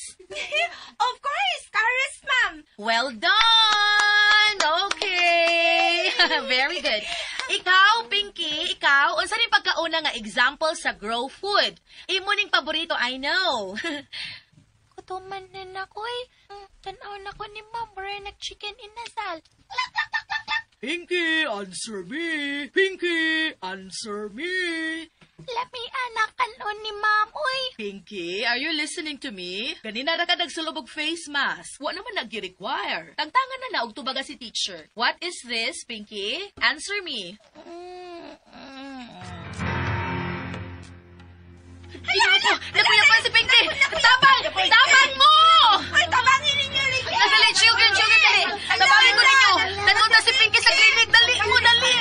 Of course, carrots, ma'am. Well done! Okay! Very good. Ikaw, Pinky, unsa ning pagkauna nga example sa Grow food? Imo ning paborito, I know. Kutuman na ako eh. Tanaw na ko ni Mom, wala nag-chicken inasal. Pinky, answer me! Pinky, answer me! Lami anak kanon ni Mom, oy. Pinky, are you listening to me? Ganina na ka nagsulubog face mask. Wa naman nag-require. Tangtangan na og tubaga si teacher. What is this, Pinky? Answer me. Hala! Nakuya pa si Pinky! Tabang! Tabang mo! Ay, tabangin ninyo, Ricky. Dali, children, dali! Tabangin ko ninyo! Nanunta si Pinky sa clinic! Dali mo, dali!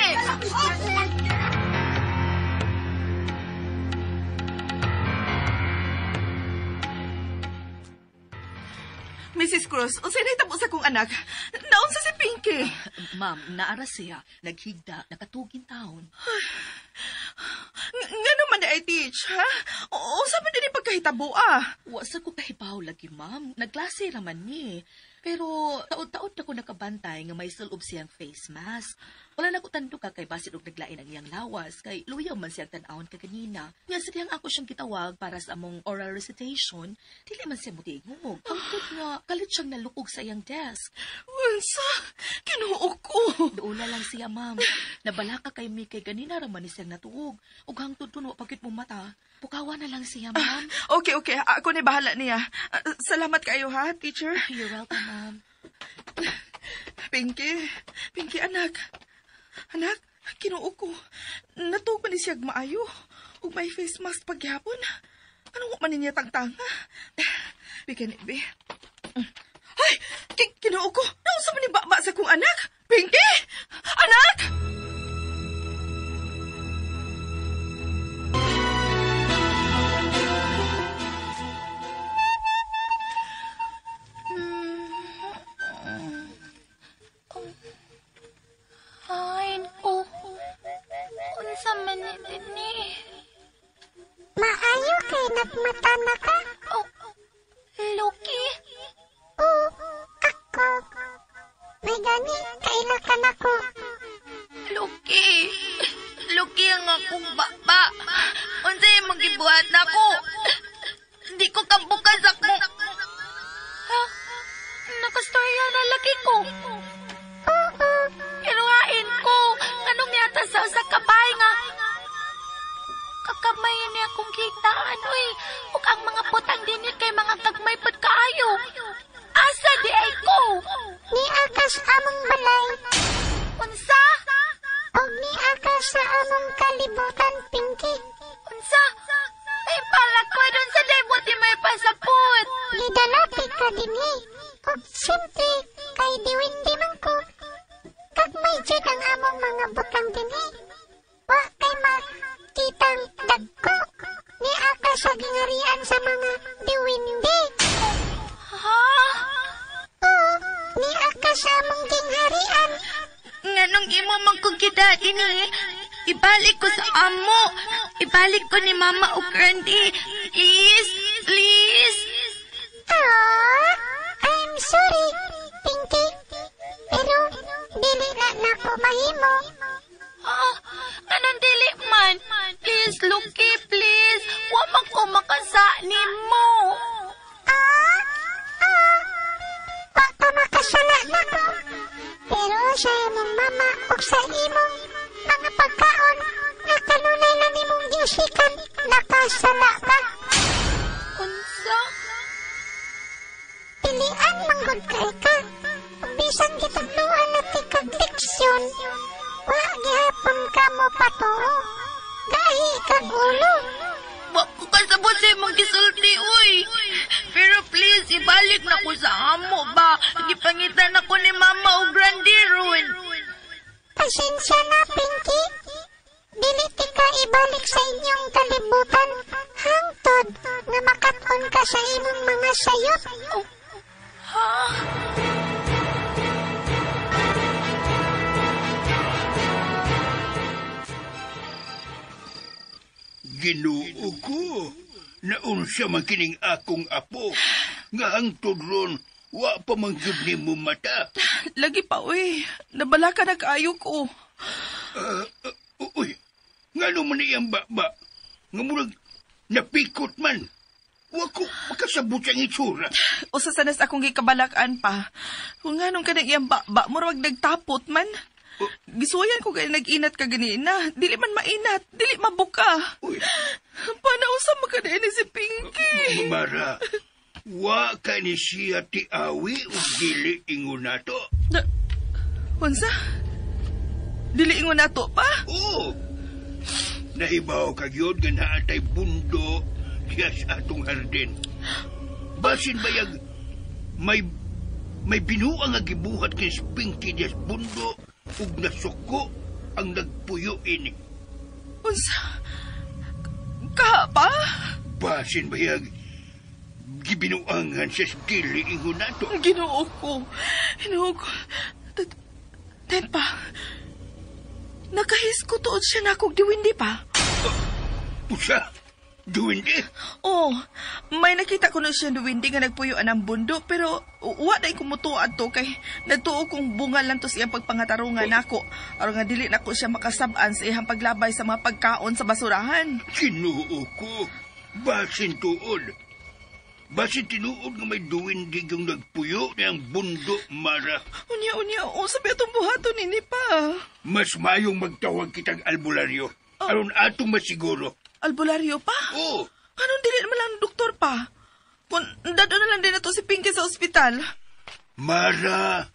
Mrs. Cruz, unsay nahitabo sa kong anak? Naunsa si Pinky? Ma'am, naara siya. Naghigda, nakatugin taon. Nga naman na ay teach, ha? Unsa man din pagkahitabo, ah? Wasa ko kahibaw lagi, ma'am. Nagklase raman ni. Pero taod-taod na ko nakabantay nga may sulob siyang face mask. Wala na ko tando ka kay basit og naglain ang iyang lawas. Kay luyaw man siyang tan-awon ka kanina. Nga sadyang ako siyang kitawag para sa among oral recitation. Dili man siya mutigog. Hangtod nga, kalit siyang nalukog sa iyang desk. Unsa? Kinuo ko. Doula lang siya, ma'am. Nabala ka kay Mikay ganina raman ni siyang natuog. Ug hangtod kuno pagkit mo mata. Pukawa na lang siya, ma'am. Okay. Ako ni bahala niya. Salamat kayo, ha, teacher? You're welcome, ma'am. Pinky, anak. Anak, kinuo ko. Natug man ni siyag maayo. Ug may face mask pagyapon. Anong man niya tangtanga? Bigyan ni Ay! Kinuo ko. Nausa man ni baba sa kong anak. Pinky! Anak! Unsa man ni? Maayo kay nagmata na ka? Oh, Loki? Oo, ako. May gani, kailakan ako. Loki ang akong baba. Unsa imong gibuhat nako? Hindi ko kabukas ako. Ha? Nakastorya na laki ko. Oo. Pero hain ko, anong yata sa kabay nga? Kakamayan niya akong kitaan, uy. Ug ang mga putang din kay mga kagmay pagkaayo. Asa di ay ko? Ni akas among balay. Unsa? Og ni akas sa among kalibutan, Pinky. Unsa? Ay palak ko doon sa libot di may pasapot. Gidalapi ka dinhi. Og simple, kay diwindi man ko. Kag may jud ang among mga butang dinhi. Wa kay makitang dagko. Ni akas sa gingarian sa mga diwindi. Ha? Oo, ni akas sa among gingharian. Nganong imo man kong kidati ni, ibalik ko sa amo. Ibalik ko ni Mama o Grandi. Please, please. I'm sorry, Pinky. Pero, dili na nako mahimo. Anong dili man? Please, Lucky, please. Wa man ko makasa ni mo. Wa ka makasala nako. Pero sa imong mama o sa imong mga pagkaon na kanunay na nimong giusikan, nakasala ka. Unsa? Pilian manggod kay ka. Bisan gitagluan na tikag leksyon, wa gihapon ka mo patuo. Gahi kag ulo. Wa ko kasabot sa imong gisulti, uy. Pero please, ibalik na ko sa amo ba? Gipangitan ako ni Mama o Grandi ron. Pasensya na, Pinky. Dili ti ka ibalik sa inyong kalibutan. Hangtod nga makaton ka sa imong mga sayot. Ha? Ginoo ko. Naunsa man kining akong apo. Nga hangtod ron, wa pa man gyud nimo mata. Lagi pa, uy. Nabala ka na kaayo ko. Uy, ngano man iyang baba? Nga murag napikot man. Wa ko makasabot ang itsura. O sa sanas akong gikabalakan pa. Kung nganong ka na iyang baba, murag nagtapot man. Gisuyan ko kaya nag-inat ka ganina. Dili man mainat, dili mabuka. Uy. Panausap mo ka na ini si Pinky. Mara, wa ka ni siya ti awi o dili ingon nato. Unsa? Dili ingon nato pa? Oo. Nahibaw ka yun nga naatay bundo siya sa atong hardin. Basin bayag may binuang nga gibuhat kay Pinky diya sa bundo ug nasuko ang nagpuyo ini. Unsa? Kaha pa? Basin bayag gibinuangan sa dili ingon nato. Ginoo ko. Ten pa. Nakahis ko tuod siya na akong diwindi pa. Usa? Duwindi? Oh, may nakita ko na siya duwindi nga nagpuyuan ang bundo, pero wa na kumutuad to kay nagtuo kong bunga lang to siyang pagpangatarungan nako. Aron nga dili na ko siya makasab-an sa iyang paglabay sa mga pagkaon sa basurahan. Ginoo ko. Basin tuod. Basin tinuod nga may duwindi yung nagpuyo niyang bundo, Mara. Unya, sabi atong buhaton ini pa. Mas mayong magtawag kitang albularyo. Aron atong masiguro. Albularyo pa? Oo. Anong dili naman lang doktor pa? Kung dado na lang din na to si Pinky sa ospital. Mara,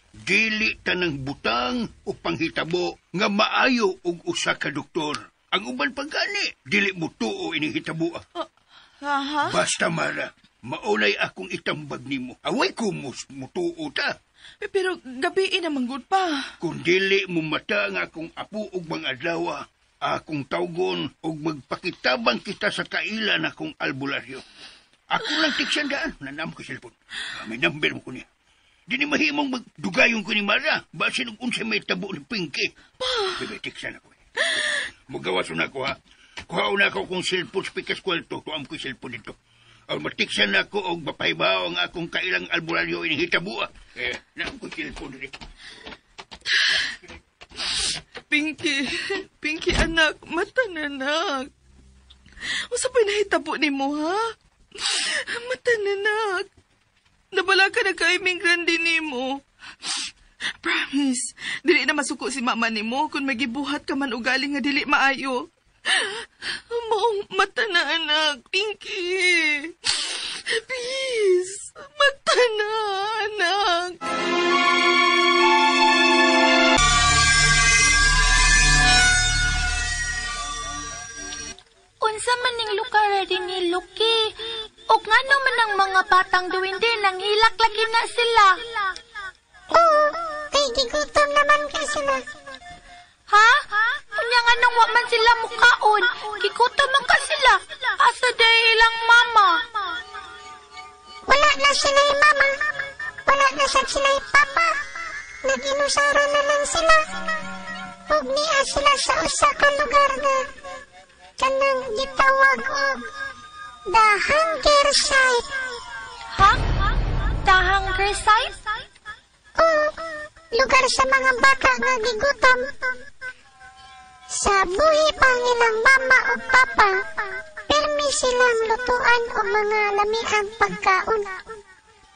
dili tanang butang o panghitabo nga maayo og usa ka doktor. Ang uban pagani, dili mo tuo ining hitabo. Aha? Basta, Mara, maunay akong itambag nimo. Away ko mutuo ta. Pero gabi naman good pa. Kung dili mo mata nga akong apo og mga adlaw, akong tawgon og magpakitabang kita sa kailan akong albularyo. Ako lang tiksandaan, nanam ko cellphone. May number mo ko niya. Di ni mahimong magdugayon ko ni Mara, basin og unsa may tabo ni Pinky. Bebe, tiksan ako. Magawason ako, ha. Kuhaon na ako kung cellphone sa pikas kwelto. Tuam ko cellphone dito. Ang matiksan na ako og mapaybaw ang akong kailang albularyo inihitabo. Naam ko cellphone dito. Pinky anak, matananak. Usa pa'y nahitabo ni mo, ha? Matananak. Nabala ka na kaiming grande ni mo. Promise, dili na masuko si mama ni mo kung magibuhat ka man ugali nga dili maayo. Maong matananak, Pinky. Please, matananak. Unsa man ning lugar din ni Lucky. Og ngano man ang mga batang duwindi nang hilak lagi na sila. Oo, kay gigutom naman ka sila. Ha? Unya nga nang wa man sila mukaon. Gigutom man ka sila. Asa day ilang mama? Wala na sila'y mama. Wala na sad sila'y papa. naginusara na lang sila. Ug niya sila sa usa ka lugar nga kanang gitawag og The Hunger Site. Ha? The Hunger Site? O lugar sa mga bata nga gigutom. Sa buhi pang ilang mama o papa, permi silang lutuan o mga lamiang pagkaon.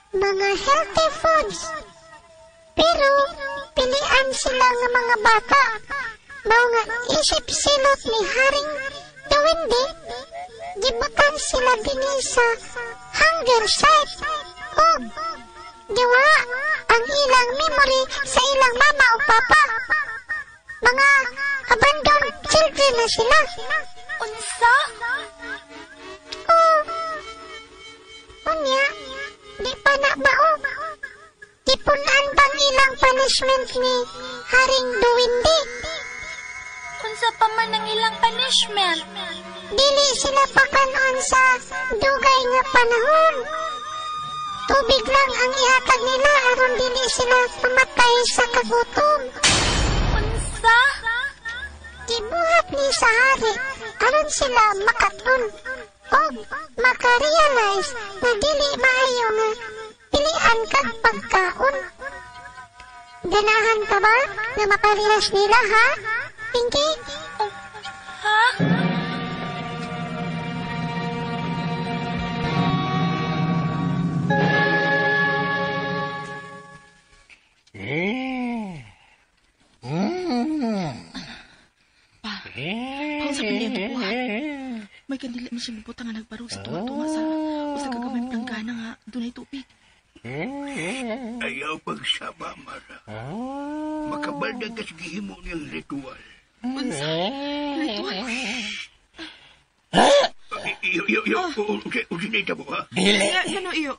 Mga healthy foods. Pero pilian sila nga mga bata. Mao nga isip silot ni Haring Duwende, gibutan sila dinhi sa Hunger Site. O diwa ang ilang memory sa ilang mama o papa. Mga abandoned children na sila. Unsa? Unya, di pa na bao. Ipunan bang ilang punishment ni Haring Duwende? Unsa pa man ang ilang punishment? Dili sila pakanon sa dugay nga panahon. Tubig lang ang ihatag nila aron dili sila mamatay sa kagutom. Unsa? Gibuhat ni sa hari aron sila makaton o makarealize na dili maayo nga pilian kag pagkaon. Ganahan ka ba na maparehas nila, ha? Pinky? Ha? Pausap niya nabuhat. May kandila man siya mabutang nga nagbarog sa tunga sa usa ka gamay planggana nga dunay tubig. Ayaw pagsaba, Mara. Makabaldag ka sa gihimo niyang ritual. Unsa? Ritual? Iyo, usinita mo, ha? Ano iyo?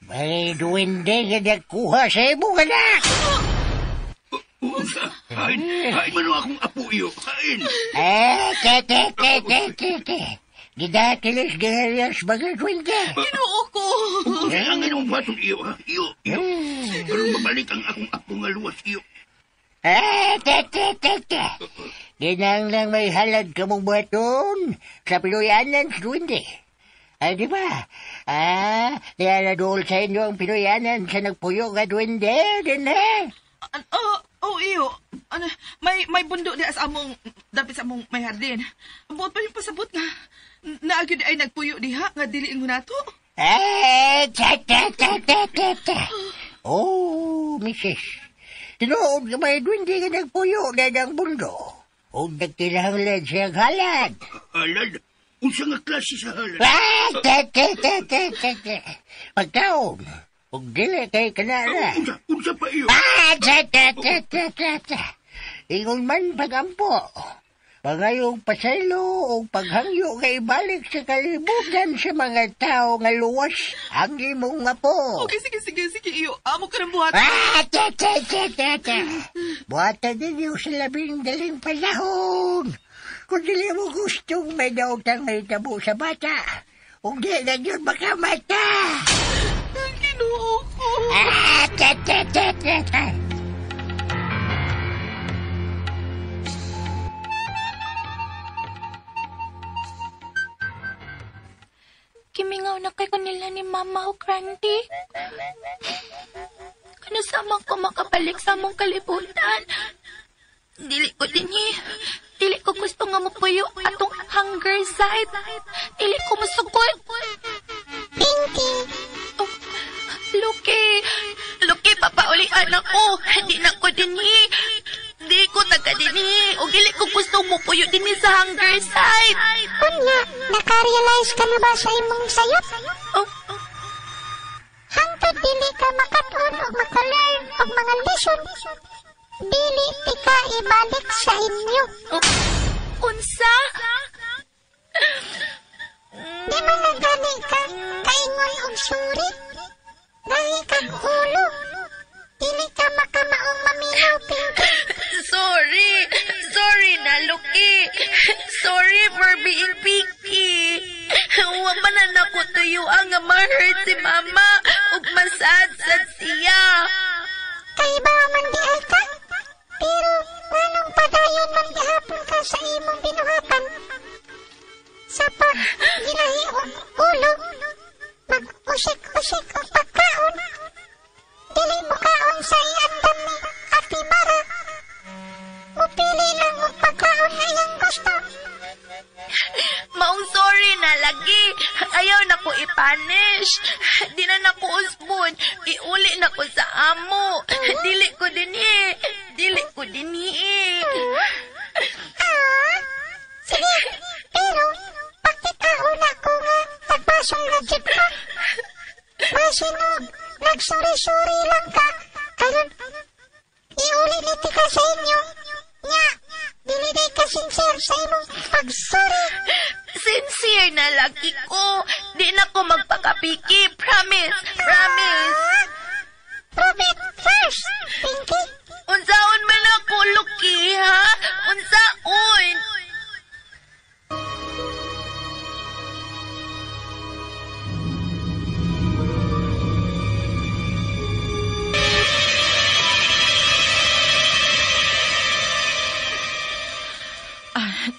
May duwende nga nagkuha sa imo ka na. Hain man akong apo iyo, hain. Gidatilis gaharias mga duwende. Ginoo ko. Kaya ang inong batong iyo, ha? Iyo. Pero mabalik ang akong apo nga luwas iyo. Ginang lang may halad ka mong baton sa pinuyanan sa duwende. Ay, di ba? Niyaladol sa inyo ang pinuyanan sa nagpuyo ka duwende, din ha? Iyo. May bundok di sa among, dapit sa among may hardin. Buot pa yung pasabot nga. Naagyo di ay nagpuyo diha, nga diliin mo na to. Oh, Mrs. Tinuod ka may duwende ka nagpuyo na ng bundo. O nagtilahanglan siyang halad. Halad? Unsa nga klase sa halad? Pagkaon. Ug dili kay kanara. Unsa pa iyo? Ingon man pagampo. Pangayong pasaylo o paghangyo kay balik sa kalibutan sa mga tao nga luwas ang imong apo. Okay, sige, iyo. Amo ka ng buhat. Buhatan ninyo sa labing daling panahon. Kung dili mo gustong may daotang may tabo sa bata, kung di na yun makamata. Ang Ginoo ko. Kimingaw na kay kanila ni Mama o Grandy. Kanasama ko makabalik sa among kalibutan. Dili ko Dili ko gusto nga mapuyo atong Hunger Site. Dili ko masugod. Pinky! Oh, Luki, papaulian ako. Di na ko dinhi. Di ko taga dinhi. O dili ko gusto mapuyo dinhi sa Hunger Site. Unya, nakarealize ka na ba sa imong sayop? Oh. Hangtod dili ka makatun o makalearn o mga lesson. Dili tika ibalik sa inyo. Unsa? Di man nagani ka kaingon og suri. Dahil kag ulo. Dili ka makamaong maminaw, Pinky. Sorry na, Luki. Sorry for being picky. Huwag man na ko tuyo ang ma-hurt si Mama ug siya. Kay ba man di ay ka? Pero anong padayon man gihapon ka sa imong binuhatan? Sa pag ginahi ulo, mag-usik-usik ang pagkaon. Dili mo kaon sa iandam ni Ate Mara. Mupili lang ang pagkaon na iyang gusto. Maong sorry na lagi. Ayaw na ko ipanish. Di na na ko usbon. Iuli na ko sa amo. Dili ko dinhi. Sige, pero pakikaon ako nga tagbasong lagip ka. Masinog, nagsuri-suri lang ka. Karon, iuli niti ka sa inyo. Nya, dili day ka sincere sa imong pagsuri. Sincere na lagi ko. Di na ko magpakapiki. Promise. Prove it first, Pinky. Unsaon man ako, Lucky, ha? Unsaon?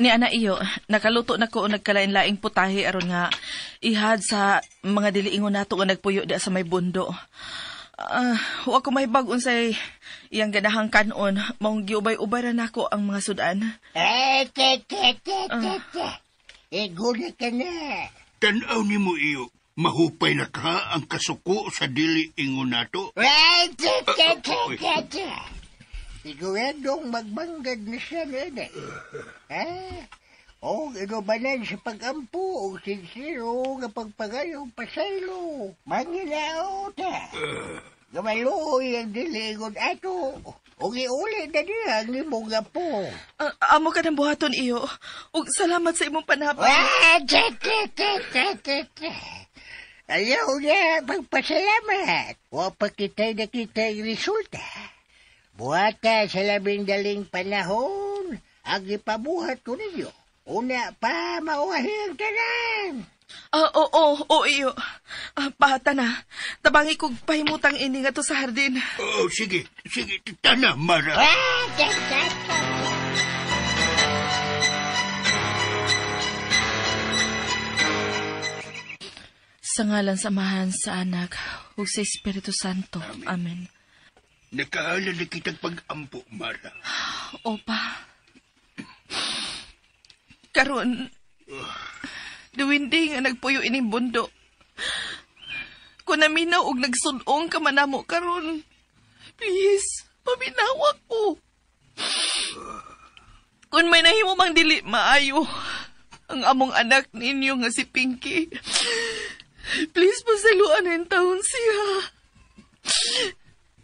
Ni ana iyo, nakaluto na ko o nagkalain-laing putahe aron nga ihad sa mga diliingon nato nga nagpuyo di sa may bundo. Wa ko may bag-on say iyang ganahang kanon, maong giubay-ubay ra nako ang mga sudan. Guna ka na. Tanaw ni mo iyo, mahupay na ka ang kasuko sa dili-ingon nato. Siguradong magbanggad na siya na. O inubanan sa pagampo o sinsiro nga pagpagayong pasaylo. Manginao ta. Gamaluoy ang diligon ato. O giuli na niya ang imong gapo. Amo ka ng buhaton iyo. Ug salamat sa imong panahon. Ayaw na pagpasalamat. O pakitay na kita'y resulta. Buhata sa 12 panahon, ang ipabuhat ko ninyo. Una pa mauwahi ang tanan. Oo, iyo. Pahata na. Tabangi kong pahimutang ini nga to sa hardin. Sige, tana, Mara. Sa ngalan samahan sa anak, ug sa Espiritu Santo. Amen. Nakahala na kitang pag-ampo, Mara. Opa. Karon, duwindi nga nagpuyo ining bundo. Kung naminaw og nagsunong ka manamo karon, please, paminawa ko. Kung may nahimo mang dili maayo, ang among anak ninyo nga si Pinky, please pasaluan ang taon siya.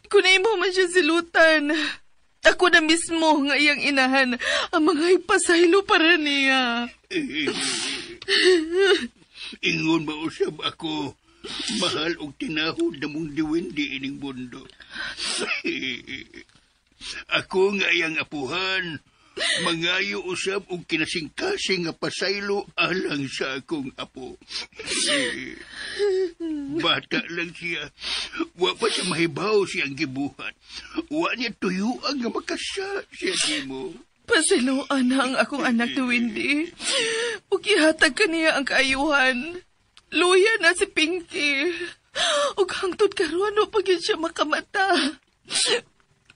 Kung naimo man siya silutan, ako na mismo nga iyang inahan ang mga ipasaylo para niya. Ingon mausab ako, mahal og tinahod na mong diwindi ining mundo. Ako nga iyang apuhan, mangayo usab og kinasing-kasing nga pasaylo alang sa akong apo. Bata lang siya. Wa pa siya mahibaw siyang gibuhat. Wa niya tuyuan nga makasya siya nimo. Pasiluan na ang akong anak na Windy. Ug ihatag kaniya ang kaayuhan. Luya na si Pinky. Ug hangtod karon wa pa gyud siya makamata.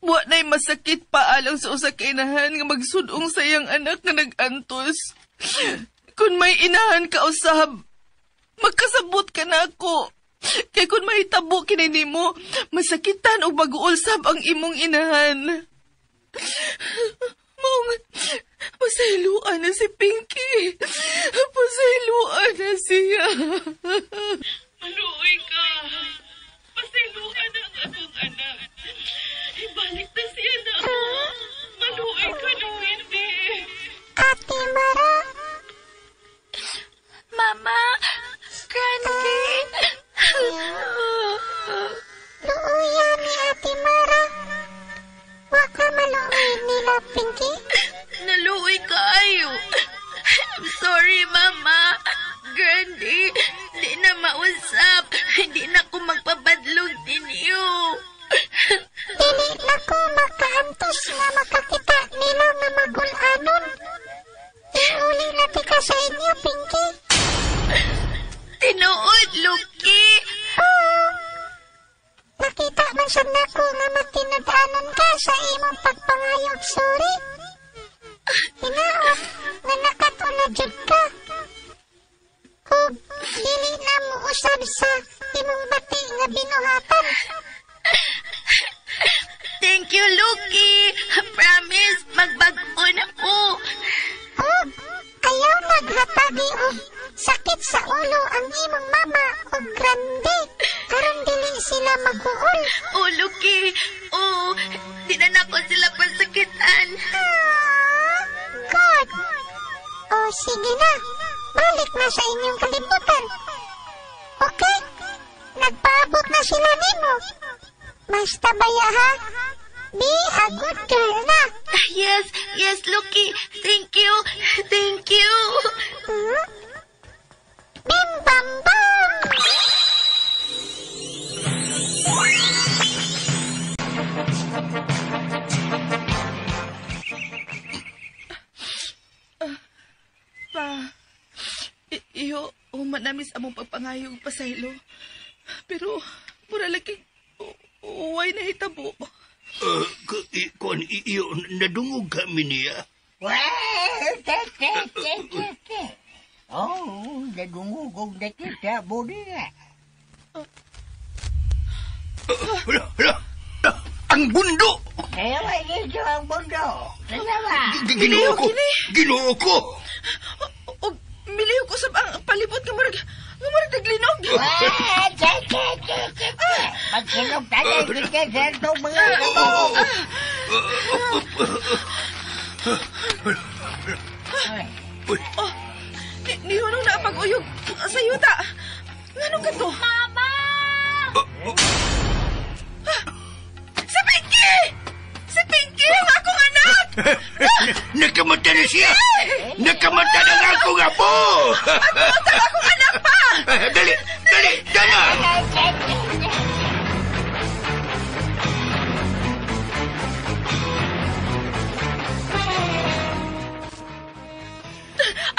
Wa na'y masakit pa alang sa usa ka inahan nga magsudong sa iyang anak nga nag-antos. Kung may inahan ka usab, magkasabot ka na ako. Kay kung may tabo kinini mo, masakitan o baguulsab ang imong inahan. Mong, pasayluan na si Pinky. Pasayluan na siya. Maluoy ka. Pasayluan ang akong anak. Ibalik na siya na ako. Maluoy ka na, Windy. Ate Mara. Mama, Grandy. Luuya ni Ate Mara. Wa ka maluoy nila, Pinky. Naluoy kayo. I'm sorry, Mama. Grandy, di na mausap. Hindi na ko man sad nako nga matinud-anon ka sa imong pagpangayog sorry. Hinaot nga nakatuna jud ka. Ug dili na mo usab sa imong bati nga binuhatan. Thank you, Lucky. Promise, magbag-o na ko. Ug ayaw naghatagi og sakit sa ulo ang imong mama ug grande karon dili sila mag-uol. Oh, Lucky. Oh, di na nako sila pasakitan. God. Oh, sige na. Balik na sa inyong kalibutan. Okay? Nagpaabot na sila nimo. Basta baya ha? Be a good girl na. Yes, Lucky. Thank you. Bim bam bam. Iyo, manamis among pagpangayog pasaylo. Pero, mura lagi, uway na hitabo. Kuan iyo, nadungog kami niya. Oh, nadungog nakita mo niya. Ang bundo! Ewan ito ang bundo. Salawa. Ginoo ko! O, miliw ko sa ang palibot nga marag naglinog. Magsinog tayo, hindi sa itong mga ito. Nihunong na pag-uyog sa yuta. Ngano ka to? Mama! Si Pinky! Si Pinky, ang akong anak! Nakamata na siya! Nakamata na nga akong apo! Ang akong anak pa! Dali!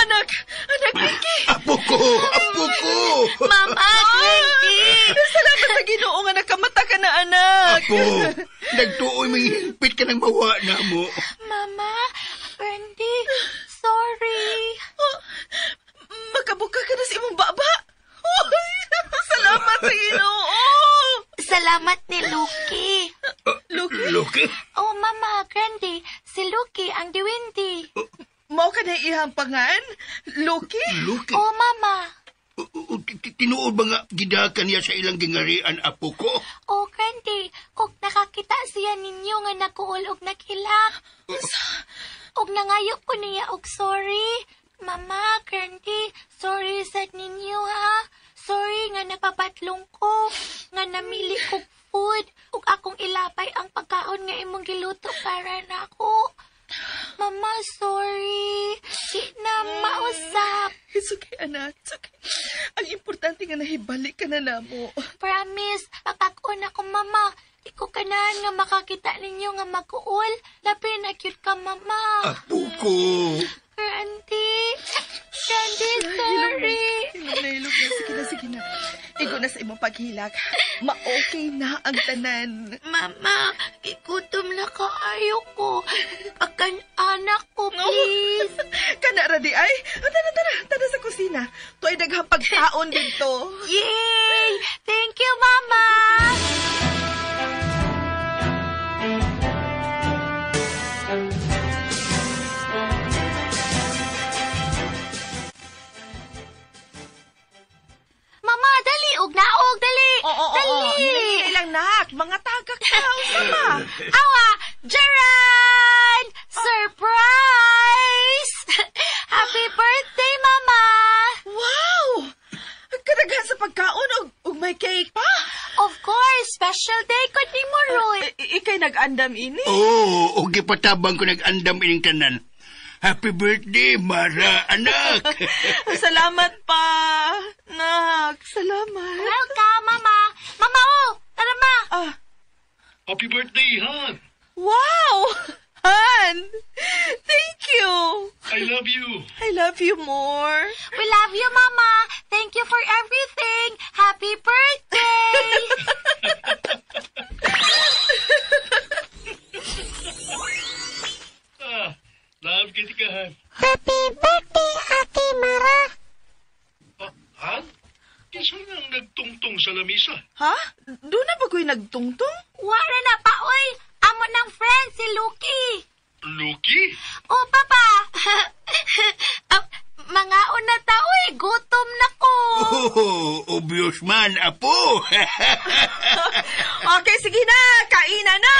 Anak Pinky! Apo ko! Mama, Pinky! Salamat sa Ginoo nga nakamata ka na, anak! Apo! Nagtuoy may higpit ka ng mawa na mo. Mama, Brandy, sorry. Makabuka ka na sa imong baba? Salamat sa Ginoo! Salamat ni Lucky. Lucky? Oh, Mama, Brandy, si Lucky ang diwindi. Mao ka na ihampangan? Lucky? Lucky? Oh, Mama. Tinuod ba nga gidakan niya sa ilang gingarian, apo ko? Oh, Brandy, og nakakita siya ninyo nga nakuol og nakilak. Og nangayo ko niya og sorry. Mama, Brandy, sorry sad ninyo ha. Sorry nga napapatlong ko, nga namili kog food, ug akong ilapay ang pagkaon nga imong giluto para nako. Mama, sorry. Di na mausap. It's okay, anak. It's okay. Ang importante nga nahibalik ka na namo. Promise, papakon ako, Mama. Di ko kanahan nga makakita ninyo nga mag-uol. Labi na cute ka, Mama. Apo ko! Randy, sorry. Hilog na. Sige na. Igo na sa imong paghilak. Ma-okay na ang tanan. Mama, igutom na kaayo ko. Akan anak ko, please. Kana, Radi, ay. Tara sa kusina. To ay daghang pagkaon dito. Yay! Thank you, Mama. Mama, dali! Naog, dali! Dali! Hindi lang, nak. Mga tagak ka. Sama. Awa! Jaran! Surprise! Happy birthday, Mama! Wow! Kadaghan sa pagkaon og may cake pa. Of course! Special day ko ni mo, Roy. Ikay nag-andam ini. Oo, gipatabang ko nag-andam ining tanan. Happy birthday, Mara, anak! Salamat pa, nak. Salamat. Welcome, Mama. Mama, tara, Ma. Happy birthday, Han! Wow! Han! Thank you. I love you. I love you more. We love you, Mama. Thank you for everything. Happy birthday! Ha? Doon na ba ko'y nagtungtong? Wala na pa, oy. Amo ng friend, si Lucky. Lucky? Oh, Papa. Mga una ta, oy. Gutom na ko. Oh, obvious man, apo. Okay, sige na. Kainan na!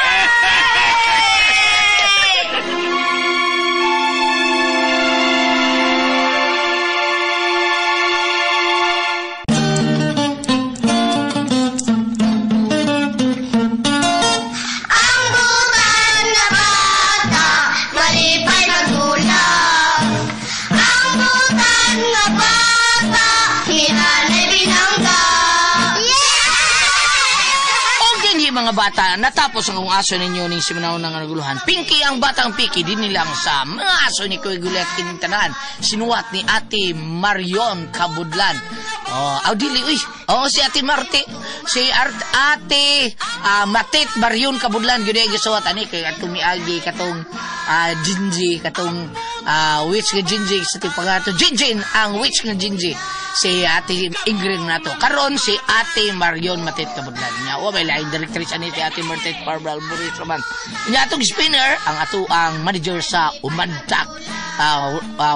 Mga bata, natapos ang aso ninyo ning siminaw ng naguluhan. Pinky ang batang Pinky, din nilang sa mga aso ni Kuya Gulet kinintanan. Sinuwat ni Ate Marion Kabudlan. Dili, uy. Si Ate Marte. Si Ate Matit Marion Kabudlan. Yun yung gisuwat, kay atong miagi, katong Jinji, katong witch nga Jinji, sa tipangato. Jinjin, ang witch nga Jinji. Si Ate Ingrid na to. Karon si Ate Marion Matit Kabudlan. May laing directrice ani si Ate Martit Barbara Alburis naman. Inya atong spinner, ang manager sa Umantak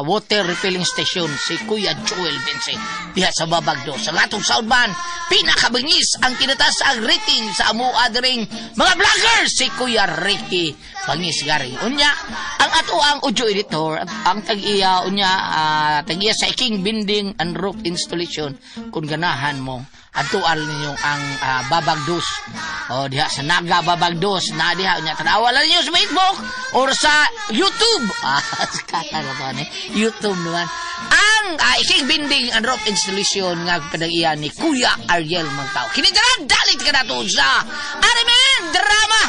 water refilling station, si Kuya Joel Bense. Diha sa Babagdo. Sa atong soundman, pinakabangis ang kinatas ang rating sa amo adering mga vloggers, si Kuya Ricky Bangis Gari. Unya, ang ato ang audio editor, ang tag-iya, tag-iya sa King Binding and Roof Installation, kung ganahan mo, atual ninyong ang Babagdos. Diha sa Naga Babagdos, na diha, tanawa lang ninyo sa Facebook, or sa YouTube. Kata naman YouTube naman. Ang King Binding and Roof Installation nga kadag-iya ni Kuya Ariel Magtao. Kinigaran, dalit ka na to sa Anime Drama!